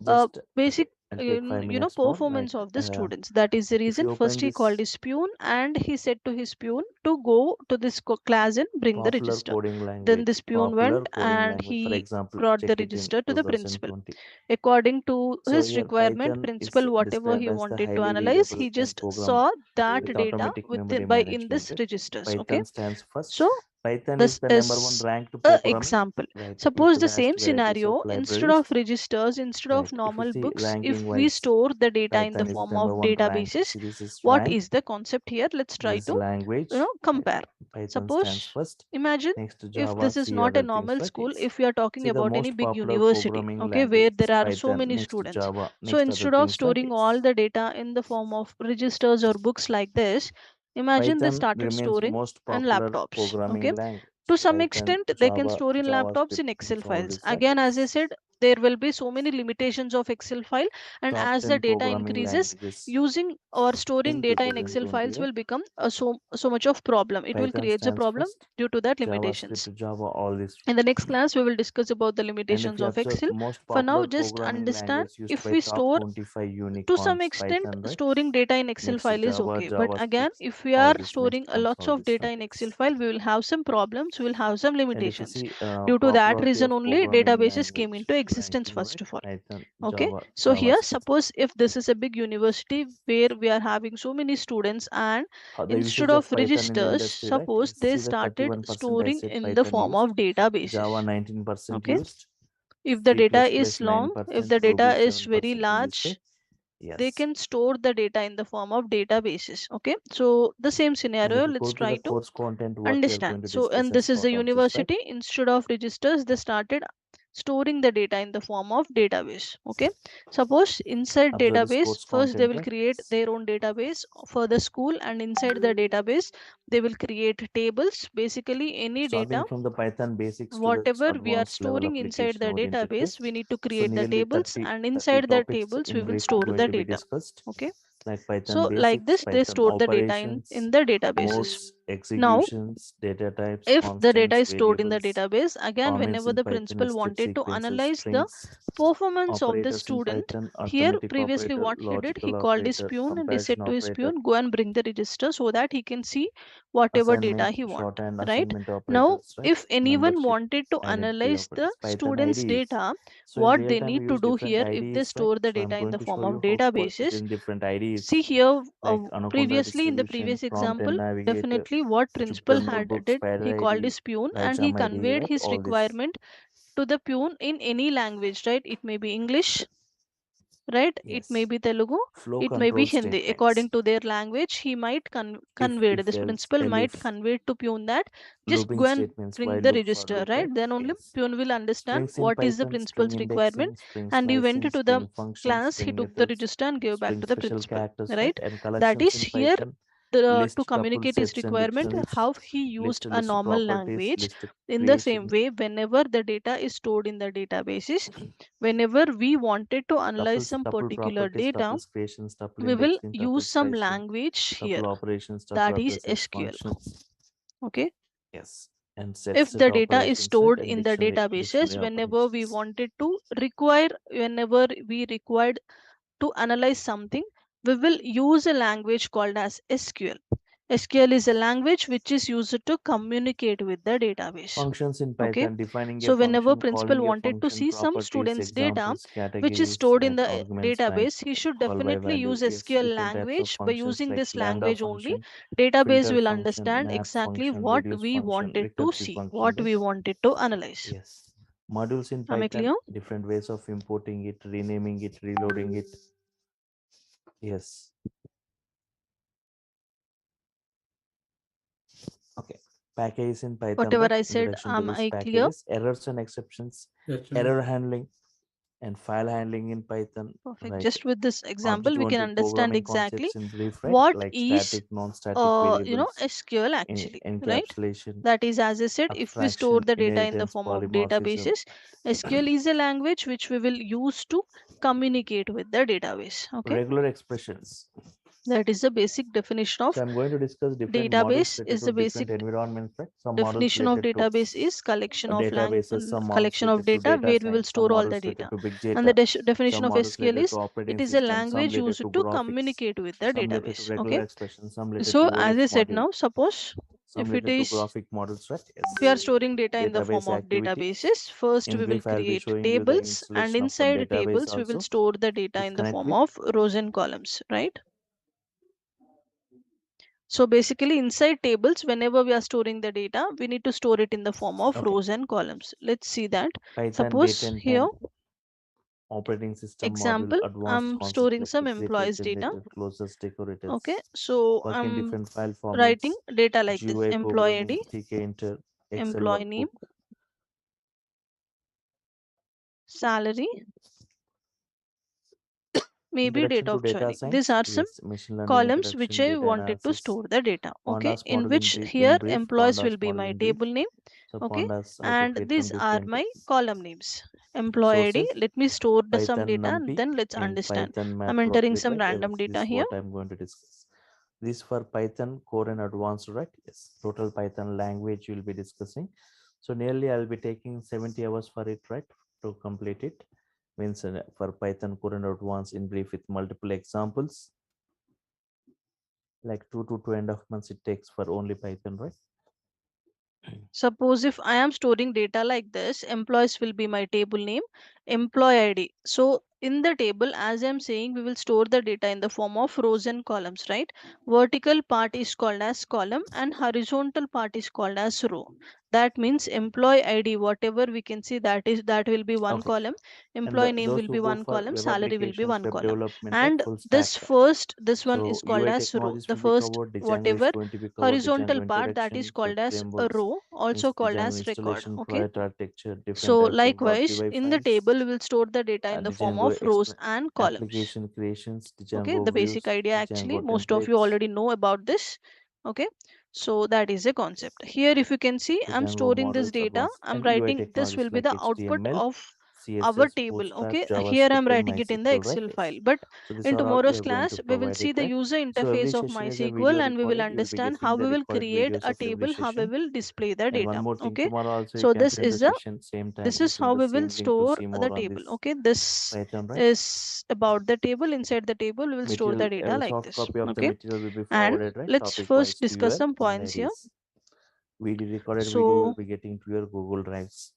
B: just
A: basic
B: I'll take 5 minutes more.
A: performance
B: Like
A: of the students. That is the
B: if you
A: reason
B: open
A: first he called
B: this
A: his peon and he said to his peon to go to this class and bring the
B: popular
A: register.
B: coding
A: Then
B: language,
A: this peon went and
B: for
A: he
B: example,
A: brought the
B: check it in
A: register to the principal.
B: 2020.
A: According to
B: So
A: his
B: here
A: requirement,
B: Python is
A: principal whatever he
B: described as the
A: wanted to
B: highly
A: analyze,
B: readable
A: he
B: and
A: just
B: programmable
A: saw that
B: with
A: data
B: automatic memory
A: within by in
B: management,
A: this
B: right?
A: registers, okay?
B: Python stands first.
A: So
B: Python is
A: this
B: the number one
A: is
B: ranked
A: a
B: programming,
A: example.
B: right? With
A: Suppose the
B: vast
A: same
B: varieties of
A: scenario, instead
B: libraries,
A: of registers, instead
B: right?
A: of
B: If you
A: normal
B: see
A: books, if
B: ranking
A: we
B: wise,
A: store the data in the
B: Python is the
A: form of
B: number one ranked.
A: databases,
B: See, this is
A: what
B: rank.
A: is the concept here? Let's try
B: This is
A: to,
B: language, right?
A: compare.
B: Python stands
A: Suppose,
B: first.
A: imagine
B: Next to
A: if
B: Java,
A: this is
B: C,
A: not a
B: other things,
A: normal
B: right?
A: school,
B: Yes.
A: if we are talking
B: See, the
A: about any
B: most
A: big
B: popular
A: university,
B: programming
A: okay, where
B: language
A: there
B: is
A: are so
B: Python.
A: many
B: Next to
A: students.
B: Java,
A: So
B: next other
A: instead of
B: things, right?
A: storing all
B: Yes.
A: the data in the form of registers or books like this, imagine they
B: Python
A: started
B: remains
A: storing
B: most
A: in
B: popular
A: laptops, okay?
B: programming language.
A: To some
B: Python,
A: extent they can
B: Java,
A: store in laptops in
B: JavaScript,
A: excel
B: means all
A: files.
B: this, right?
A: Again, as I
B: Yes.
A: said, there will be so many limitations of excel file, and
B: Top
A: as the
B: 10
A: data
B: programming
A: increases,
B: languages
A: using or storing
B: in
A: data in excel
B: 2020,
A: files
B: right?
A: will become so much of problem. It will
B: Python
A: create a
B: stands
A: problem
B: first.
A: due to that limitations.
B: JavaScript, Java, all this.
A: In the next class we will discuss about the
B: And if
A: limitations
B: you
A: of
B: observe,
A: excel.
B: most
A: For now,
B: popular
A: just
B: programming
A: understand,
B: language used
A: if
B: by
A: we
B: top
A: store,
B: 25
A: to some
B: unicorns,
A: extent
B: Python, right?
A: storing data in excel
B: Next to
A: file is
B: Java,
A: okay, but again
B: JavaScript,
A: if we
B: all
A: are
B: this.
A: storing
B: Next
A: a
B: comes
A: lots
B: all
A: of
B: this,
A: data
B: right?
A: in excel
B: Yes.
A: file, we will have some problems, we will have some
B: And if you
A: limitations.
B: see
A: Due to that
B: popularity
A: reason
B: of
A: only
B: programming
A: databases came
B: language
A: into existence
B: ranking,
A: first
B: right?
A: of all,
B: Python,
A: okay?
B: Java,
A: So here,
B: JavaScript.
A: suppose if this is a big university where we are having so many students, and
B: How the
A: instead
B: usage
A: of
B: of Python in the
A: registers,
B: industry, right?
A: suppose
B: Yes.
A: they
B: See the
A: started
B: 31% I
A: storing
B: said
A: in the
B: Python
A: form of
B: used, Java
A: databases,
B: 19%
A: okay?
B: used,
A: If the
B: C++
A: data is long, if
B: 9%,
A: the
B: Ruby
A: data is very
B: 7% used by.
A: large, they
B: Yes.
A: can store the data in the form of databases, okay? So the same
B: And
A: scenario,
B: if you
A: let's
B: go to the
A: try to
B: course content, what we are
A: understand.
B: going to
A: So,
B: discuss
A: and
B: as
A: this is the
B: part of this, right?
A: university, instead of registers they started storing the data in the form of database, okay? Suppose inside
B: Observe this
A: database,
B: course
A: first they
B: content,
A: will
B: right?
A: create
B: Yes.
A: their own database for the school, and inside the database they will create tables, basically any data
B: Starting from the Python basics to the
A: whatever we are
B: advanced level
A: storing inside
B: application
A: the
B: oriented way.
A: database, we need to
B: So
A: create the
B: nearly
A: tables,
B: 30,
A: and
B: 30
A: inside the
B: topics
A: tables we
B: in
A: will
B: brief
A: store
B: going
A: the
B: to be
A: data,
B: discussed,
A: okay?
B: like Python
A: So like
B: basics,
A: this they
B: Python
A: store the data in
B: operations,
A: the databases.
B: modes,
A: Now
B: executions, data types,
A: if the data
B: constants,
A: is stored in the
B: variables,
A: database, again
B: comments
A: whenever
B: in
A: the
B: Python,
A: principal
B: nested
A: wanted to
B: sequences,
A: analyze the
B: strings,
A: performance of the
B: operators in
A: student,
B: Python,
A: here
B: arithmetic
A: previously
B: operator,
A: what he did, he
B: logical
A: called his
B: operator,
A: peon and he said
B: comparison
A: to his
B: operator,
A: peon, go and bring the register so that he can see whatever data
B: assignment,
A: he want,
B: shorthand,
A: right?
B: assignment
A: Now
B: operators, right?
A: if anyone
B: Membership,
A: wanted to
B: identity
A: analyze the
B: operators, Python
A: students
B: IDs.
A: data,
B: So in
A: what
B: real
A: they
B: time, we
A: need to
B: use
A: do
B: different
A: here, if they
B: IDs, right?
A: store the
B: So I'm
A: data in
B: going
A: the
B: to
A: form
B: show
A: of
B: you how to put it
A: databases,
B: in different
A: see
B: IDs,
A: here,
B: like Anaconda
A: previously in the
B: distribution,
A: previous
B: prompt
A: example,
B: and navigator,
A: definitely what
B: Jupyter
A: principal had
B: notebook,
A: did,
B: Spider
A: he called
B: ID,
A: his peon and he
B: Rajam ID,
A: conveyed
B: right?
A: his
B: All this.
A: requirement to the peon in any language, right? It may be English, right? It may
B: Yes.
A: be Telugu,
B: Flow
A: it may be
B: control
A: Hindi. According
B: statements.
A: to their language, he might conveyed.
B: If
A: This
B: else,
A: principal might
B: elif,
A: convey to peon that just
B: looping
A: go and
B: statements,
A: bring
B: while
A: the
B: loop, for
A: register,
B: loop,
A: right?
B: right?
A: Then only
B: Yes.
A: peon will understand
B: Strings in
A: what is the
B: Python, string
A: principal's
B: indexing,
A: requirement,
B: string
A: and he went
B: slicing,
A: to the
B: string functions,
A: class, he
B: string
A: took the
B: methods,
A: register and gave back
B: string
A: to the
B: special
A: principal,
B: characters, right?
A: right?
B: And
A: That
B: collections
A: is
B: in
A: here
B: Python,
A: to
B: list, tuple,
A: communicate his
B: sets, and
A: requirement,
B: dictionaries,
A: how he used a
B: list
A: normal
B: properties,
A: language.
B: list
A: In the same
B: creation,
A: way, whenever the data is stored in the databases, whenever we wanted to analyze
B: tuples,
A: some
B: tuple
A: particular
B: properties,
A: data,
B: tuples creations, tuple
A: we will
B: indexing, tuple
A: use some
B: slicing,
A: language here,
B: tuple operations, tuple
A: that is
B: addresses,
A: SQL,
B: functions.
A: okay?
B: Yes. and set
A: If
B: set
A: the data is
B: operations, right,
A: stored
B: and
A: in the
B: dictionary
A: databases
B: operations.
A: whenever we required to analyze something, we will use a language called as SQL. SQL is a language which is used to communicate with the database.
B: Functions in
A: Okay,
B: Python: defining a
A: so whenever
B: function,
A: principal
B: calling a
A: wanted to
B: function,
A: see some
B: properties,
A: students data
B: examples,
A: which is
B: categories
A: stored in
B: like
A: the
B: arguments, rank,
A: database, he should
B: call by
A: definitely
B: value.
A: use
B: Yes,
A: SQL
B: different types of
A: language. By
B: functions
A: using
B: like
A: this
B: lambda
A: language only,
B: function,
A: database
B: filter
A: will
B: function,
A: understand
B: map
A: exactly
B: function,
A: what
B: reduce
A: we
B: function,
A: wanted to
B: recursive
A: see,
B: function,
A: what
B: right?
A: we wanted to analyze.
B: Yes. Modules in
A: Am I
B: Python:
A: clear?
B: different ways of importing it, renaming it, reloading it. Yes. Okay. Packages in Python,
A: Whatever
B: right?
A: I said,
B: Introduction to
A: am
B: this
A: I clear?
B: packages, errors and exceptions, error handling, and file handling in Python,
A: Perfect.
B: right?
A: Just with this example, we can
B: Object-oriented
A: understand
B: programming
A: exactly
B: concepts in brief, right?
A: what
B: Like
A: is
B: static, non-static variables,
A: SQL actually, right?
B: encapsulation,
A: That is, as I said, if we store
B: abstraction,
A: the data in the
B: inheritance,
A: form of
B: polymorphism.
A: databases, SQL is a language which we will use to communicate with the database. Okay,
B: Regular expressions.
A: that is the basic definition
B: So
A: of
B: I'm going to discuss different models
A: database.
B: related
A: Is
B: to
A: the basic
B: different environments, right? Some models
A: definition of
B: related to
A: database is
B: databases, some models
A: collection of
B: related to
A: data
B: data
A: where we will
B: science, some
A: store all the
B: models related
A: data.
B: to big
A: And the
B: data,
A: definition
B: some
A: of
B: models
A: SQL
B: related to
A: is
B: operating
A: it is a
B: systems, some
A: language
B: related
A: used
B: to
A: to
B: graphics,
A: communicate with the
B: some related to
A: database.
B: regular
A: Okay,
B: expressions, some related
A: so
B: to
A: as I
B: OS
A: said,
B: module,
A: now suppose
B: some
A: if it
B: related to
A: is
B: graphic models, right?
A: if we are
B: Yes.
A: storing data in the form
B: Database
A: of
B: activities.
A: databases, first
B: In
A: we will
B: brief, I'll be
A: create
B: showing you the
A: tables, and
B: installation of one
A: inside
B: database
A: tables we will
B: also.
A: store the data
B: Please
A: in the
B: connect
A: form
B: with.
A: of rows and columns, right? So basically, inside tables, whenever we are storing the data, we need to store it in the form of
B: Okay.
A: rows and columns. Let's see that.
B: Python
A: Suppose here,
B: 8 and 10 operating system module,
A: example,
B: advanced
A: I'm
B: concepts
A: storing
B: like
A: some
B: iterative,
A: employees data.
B: generator, closures,
A: Okay,
B: decorators,
A: so
B: work in
A: I'm
B: different file
A: writing
B: formats,
A: data like this:
B: GUI
A: employee
B: programming,
A: ID,
B: TK enter, Excel
A: employee name,
B: workbook,
A: salary, maybe date
B: introduction to
A: of
B: data
A: joining. These
B: science,
A: are some
B: yes, machine learning
A: columns which
B: introduction,
A: I
B: data
A: wanted to
B: analysis,
A: store the data. Okay,
B: pandas
A: in
B: model
A: which
B: in
A: here
B: brief,
A: employees
B: pandas
A: will be
B: model
A: my
B: in brief.
A: table name.
B: So
A: Okay,
B: pandas also
A: and
B: create from
A: these are
B: different
A: my column names. Employee ID.
B: sources:
A: Let me store some
B: Python
A: data and
B: NumPy
A: then let's
B: and
A: understand.
B: Python
A: I'm entering
B: matplotlib,
A: some
B: right?
A: random
B: This
A: data
B: is
A: here.
B: what I'm going to discuss. This for Python core and advanced, right? Yes, total Python language you'll be discussing. So nearly I'll be taking 70 hours for it, right? To complete it. Means for Python core and advanced in brief with multiple examples. Like 2 to 2.5 months it takes for only Python, right?
A: Suppose if I am storing data like this, employees will be my table name, employee ID. So in the table, as I'm saying, we will store the data in the form of rows and columns, right? Vertical part is called as column and horizontal part is called as row. That means employee ID, whatever we can see, that will be one
B: Okay.
A: column.
B: And
A: Employee name
B: those
A: will
B: who
A: be
B: go
A: one
B: for
A: column.
B: web
A: Salary will be
B: applications,
A: one
B: web
A: column.
B: development, right?
A: And
B: Full stack.
A: this one
B: So
A: is called
B: UI
A: as row.
B: technologies
A: The
B: will be
A: first
B: covered. Django is
A: whatever
B: going to be covered.
A: horizontal
B: Django
A: part, that is
B: introduction for
A: called as a
B: frameworks,
A: row, also
B: means
A: called
B: Django
A: as record.
B: installation,
A: Okay,
B: project architecture, different
A: so
B: types of
A: likewise,
B: .py
A: in the
B: files,
A: table, we will store the data in the form
B: Django
A: of rows and columns.
B: application creations,
A: Okay,
B: Django
A: the basic
B: views,
A: idea actually,
B: Django
A: most of you
B: templates,
A: already know about this. Okay, so that is a concept. Here, if you can see, I'm
B: Django
A: storing this
B: models,
A: data.
B: advanced,
A: I'm
B: and UI
A: writing this
B: technologies
A: will be
B: like
A: the output
B: HTML,
A: of our
B: CSS,
A: table.
B: Bootstrap,
A: Okay, here I'm
B: JavaScript, and
A: writing it in the
B: MySQL, right?
A: Excel
B: Yes.
A: file. But
B: So these
A: in
B: are all we
A: tomorrow's
B: are going to
A: class, we will
B: provide
A: see
B: it,
A: the
B: right?
A: user
B: So every
A: interface of
B: session is a video
A: MySQL and we will
B: recorded. You will be
A: understand how
B: getting the
A: we will
B: required
A: create
B: videos
A: a
B: of every
A: table, how we
B: session.
A: will display the
B: And one
A: data.
B: more thing,
A: Okay,
B: tomorrow also you
A: so
B: can
A: this
B: attend the
A: is the
B: session same time
A: this is
B: using
A: how
B: the
A: we will
B: same link to
A: store
B: see
A: the
B: more on
A: table.
B: this
A: Okay, this
B: Python, right?
A: is about the table. Inside the table we will store
B: Material,
A: the data
B: a
A: like
B: soft
A: this.
B: copy of the
A: Okay,
B: material will be
A: and
B: forwarded, right?
A: let's
B: Topic
A: first
B: wise to
A: discuss
B: your
A: some
B: email
A: points here.
B: IDs. Video recorded video you will
A: So
B: be getting to your Google Drives.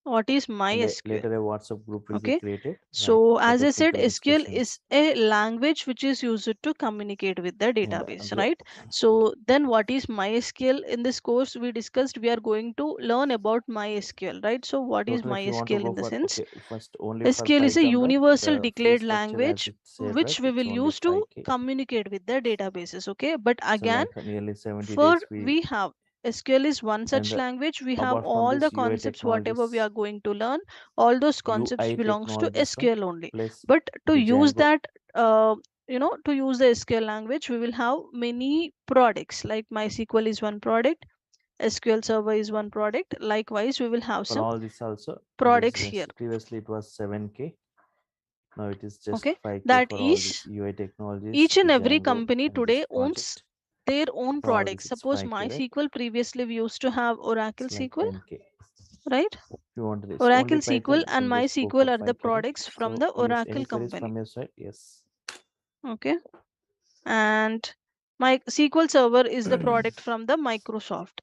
A: what is
B: And
A: MySQL?
B: later a WhatsApp group will be
A: Okay,
B: created, right,
A: so
B: for
A: as I said,
B: technical
A: SQL is
B: discussions.
A: a language which is used to communicate with the
B: And
A: database, right? So then what is MySQL? In this course we discussed, we are going to learn about MySQL, right? So what is
B: total, if you want to
A: MySQL
B: go
A: in the
B: for,
A: sense?
B: okay, first only for
A: SQL is a
B: Python, right?
A: universal
B: The fee
A: declared
B: structure as
A: language
B: it said, right,
A: which we
B: it's
A: will
B: only
A: use to
B: 5K.
A: communicate with the databases. Okay, but
B: So
A: again,
B: like nearly 70
A: for
B: days we.
A: we have SQL is one
B: And
A: such language. We have
B: apart from
A: all the
B: this UI
A: concepts, whatever we
B: technologies,
A: are going to learn, all those concepts
B: UI
A: belongs to
B: technologies, right,
A: SQL only.
B: plus
A: But to
B: the
A: use
B: Django.
A: that, to use the SQL language, we will have many products. Like MySQL is one product, SQL Server is one product. Likewise, we will have
B: For
A: some
B: all this also, this
A: products here.
B: just previously it was 7K. Now it is just
A: Okay,
B: 5K
A: that
B: for all
A: is
B: these UI technologies,
A: each and
B: the
A: every
B: Django
A: company
B: and this
A: today owns
B: project.
A: their own
B: For all this,
A: products.
B: it's
A: Suppose
B: 5K, right?
A: MySQL previously we used to have Oracle
B: It's like
A: SQL,
B: 10K.
A: right?
B: If you want this, only
A: Oracle
B: Python,
A: SQL
B: you
A: and
B: can just go for
A: MySQL are the
B: 5K, right?
A: products from
B: So,
A: the
B: yes, any
A: Oracle
B: queries
A: company.
B: from your side? Yes.
A: Okay. And my SQL Server is the product from the Microsoft.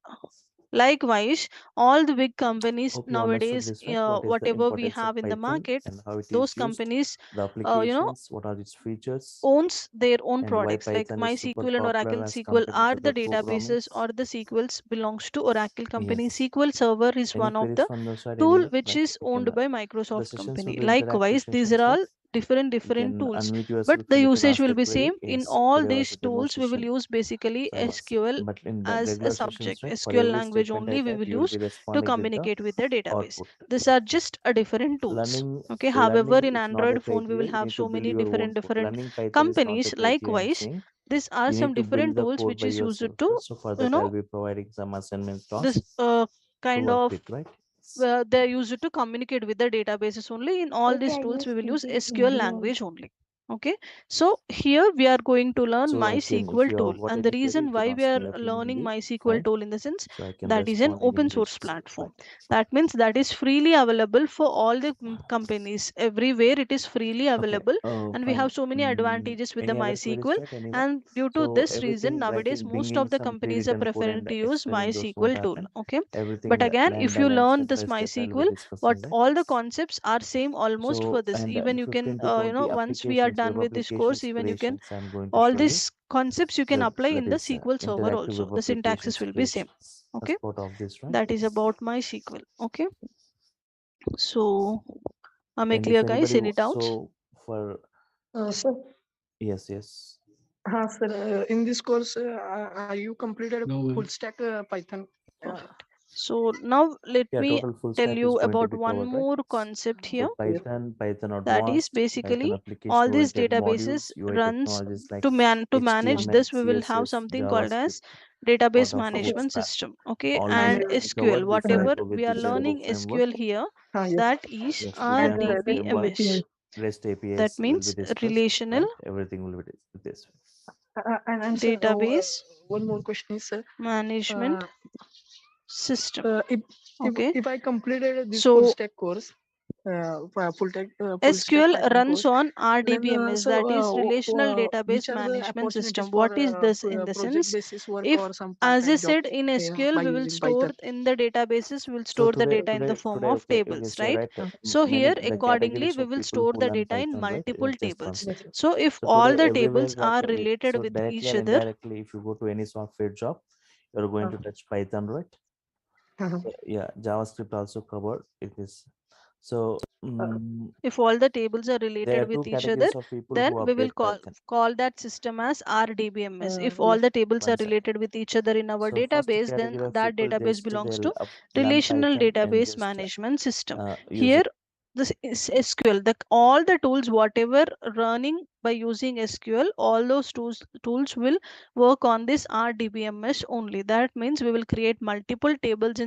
A: Likewise, all the big companies
B: Hope you understood
A: nowadays,
B: this, right? What is the
A: whatever we
B: importance of
A: have in the
B: Python
A: market,
B: and how it
A: those
B: is used,
A: companies,
B: the
A: you know,
B: applications, what are its features,
A: owns their own
B: and why
A: products. Like
B: Python is super
A: MySQL and
B: popular
A: Oracle
B: as
A: SQL
B: compared with
A: are
B: other
A: the databases,
B: programmings.
A: or the SQLs belongs to Oracle company.
B: Yes.
A: SQL Server is
B: Any
A: one of
B: queries
A: the
B: from your side?
A: tool
B: Anyone?
A: which
B: Like
A: is
B: we can.
A: owned by
B: The
A: Microsoft
B: sessions will
A: company.
B: be interactive
A: Likewise, these
B: sessions,
A: are
B: right?
A: all
B: You
A: different
B: can
A: tools,
B: unmute
A: but
B: yourself
A: the
B: and you can
A: usage
B: ask
A: will
B: the
A: be
B: query.
A: same. In
B: Yes.
A: all
B: Today was
A: these
B: a demo
A: tools, we will
B: session.
A: use basically
B: So,
A: SQL
B: but in the
A: as a
B: regular sessions,
A: subject.
B: right, for
A: SQL
B: every
A: language
B: statement I
A: only we
B: type,
A: will
B: you will
A: use
B: be
A: to
B: responding with the
A: communicate with the database.
B: output.
A: These are just a different tools.
B: Learning,
A: Okay, however,
B: learning
A: in
B: is not a
A: Android phone, we will
B: criteria. You
A: have
B: need to
A: so
B: build
A: many
B: your own code.
A: different
B: Learning Python is not a
A: companies.
B: criteria. I'm
A: Likewise,
B: saying
A: these are
B: you
A: some
B: need to build
A: different
B: the
A: tools
B: code
A: which
B: by
A: is used
B: yourself.
A: to,
B: Right? So for
A: you
B: that, I'll
A: know,
B: be providing some assignment
A: this
B: tasks to
A: kind
B: work
A: of,
B: with. Right?
A: they're used to communicate with the databases only. In all these
D: Okay, I
A: tools, we
D: use
A: will use
D: PG
A: SQL
D: Hindi
A: language
D: also.
A: only. Okay, so here we are going to learn
B: So I can, if
A: MySQL
B: you
A: tool,
B: have got
A: and the
B: any query, you
A: reason
B: can
A: why we
B: ask
A: are
B: me out in
A: learning
B: Hindi.
A: MySQL
B: Fine.
A: tool in the sense
B: So I can
A: that is an
B: respond in
A: open
B: English.
A: source platform.
B: Right.
A: That means that is freely available for all the companies everywhere. It is freely
B: Okay.
A: available,
B: Oh,
A: and we
B: fine.
A: have so many advantages with the
B: Any other queries,
A: MySQL.
B: right? Anyone?
A: And due to
B: So
A: this reason,
B: everything like
A: nowadays
B: in
A: most of
B: bringing
A: the
B: some
A: companies are
B: pre-written code
A: preferring
B: and
A: to use
B: explaining those won't
A: MySQL tool.
B: happen.
A: Okay, but
B: Everything
A: again,
B: line
A: if
B: by
A: you
B: line,
A: learn
B: step
A: this
B: by step, I'll be
A: MySQL, but
B: discussing, right?
A: all the concepts are same almost for
B: So
A: this.
B: and
A: Even you can,
B: 15 to 20
A: once we are
B: applications,
A: done
B: web
A: with this course,
B: applications
A: even you can,
B: creations I'm going to
A: all
B: show you.
A: these concepts you can
B: Web,
A: apply
B: that
A: in the
B: is
A: SQL server
B: interactive
A: also.
B: web
A: The syntaxes
B: applications
A: will be same.
B: creations as
A: Okay,
B: part of this, right?
A: that is about MySQL. Okay, so am I
B: And if
A: clear, guys?
B: anybody,
A: Any doubts?
B: so for
C: Sir,
B: yes, yes,
C: sir, in this course, are you completed full stack Python?
A: Perfect. So now let
B: yeah,
A: me
B: total full
A: tell
B: stack is
A: you
B: going to
A: about
B: be
A: one
B: covered, right?
A: more concept
B: So
A: here.
C: Yes.
B: Python, Python
A: That is
B: Advanced, Python
A: basically
B: application
A: all these
B: oriented
A: databases
B: modules, UI
A: runs
B: technologies like
A: to manage
B: HTML,
A: this. We will have
B: CSS,
A: something called as
B: JavaScript,
A: database
B: part of
C: Okay.
B: full
A: management
B: stack.
A: system. Okay,
B: All these
A: and
C: And
B: will be
A: SQL,
B: covered before I
A: whatever
B: go with
A: we
B: the
A: are
B: Django
A: learning
B: framework.
A: SQL here,
C: yes.
A: that is
B: Yes, the Django framework,
A: RDBMS.
B: REST
A: That
B: APIs will be
A: means
B: discussed,
A: relational
B: right? Everything will be this way.
C: And sir,
A: database
C: one more question is, sir,
A: management
C: uh,
A: system.
C: uh, if, if
A: Okay,
C: if I completed this full
A: so
C: stack course, full stack
A: SQL
C: Python
A: runs
C: course,
A: on
C: then
A: RDBMS,
C: sir,
A: that is Relational
C: which
A: Database
C: are the
A: Management
C: opportunities
A: System.
C: for
A: What is this in the
C: project
A: sense?
C: basis work
A: If,
C: or some
A: as I
C: part-time
A: said,
C: jobs
A: in SQL,
C: by
A: we will
C: using
A: store
C: Python?
A: in the databases, we will
B: So
A: store the data in the form
B: today,
A: of
B: okay, you can
A: tables,
B: say,
A: right?
B: right?
A: So
B: Many
A: here,
B: the
A: accordingly,
B: categories
A: we
B: of
A: will
B: people
A: store
B: who
A: the
B: learn
A: data in
B: Python, right?
A: multiple
B: Just one
A: tables.
C: Yes,
B: second.
C: sir.
A: So if
B: So
A: all
B: today,
A: the
B: everywhere,
A: tables
B: like
A: are
B: we,
A: related
B: so
A: with
B: directly
A: each
B: or
A: other,
B: indirectly, if you go to any software job, you're going
C: Uh,
B: to touch Python, right? Yeah, JavaScript also covered. It is so.
A: if all the tables are
B: There are
A: related
B: two
A: with each other,
B: categories of people
A: then
B: who
A: we will
B: update Python.
A: call that system as RDBMS. If all
C: yes.
A: the tables are
B: One second.
A: related with each other in our
B: So first
A: database, then
B: category of
A: that
B: people,
A: database
B: just
A: belongs
B: they'll
A: to
B: learn
A: Relational
B: Python and
A: Database
B: just
A: Management System.
B: use
A: Here,
B: it.
A: this is SQL. All the tools, whatever running by using SQL, all those tools will work on this RDBMS only. That means we will create multiple tables in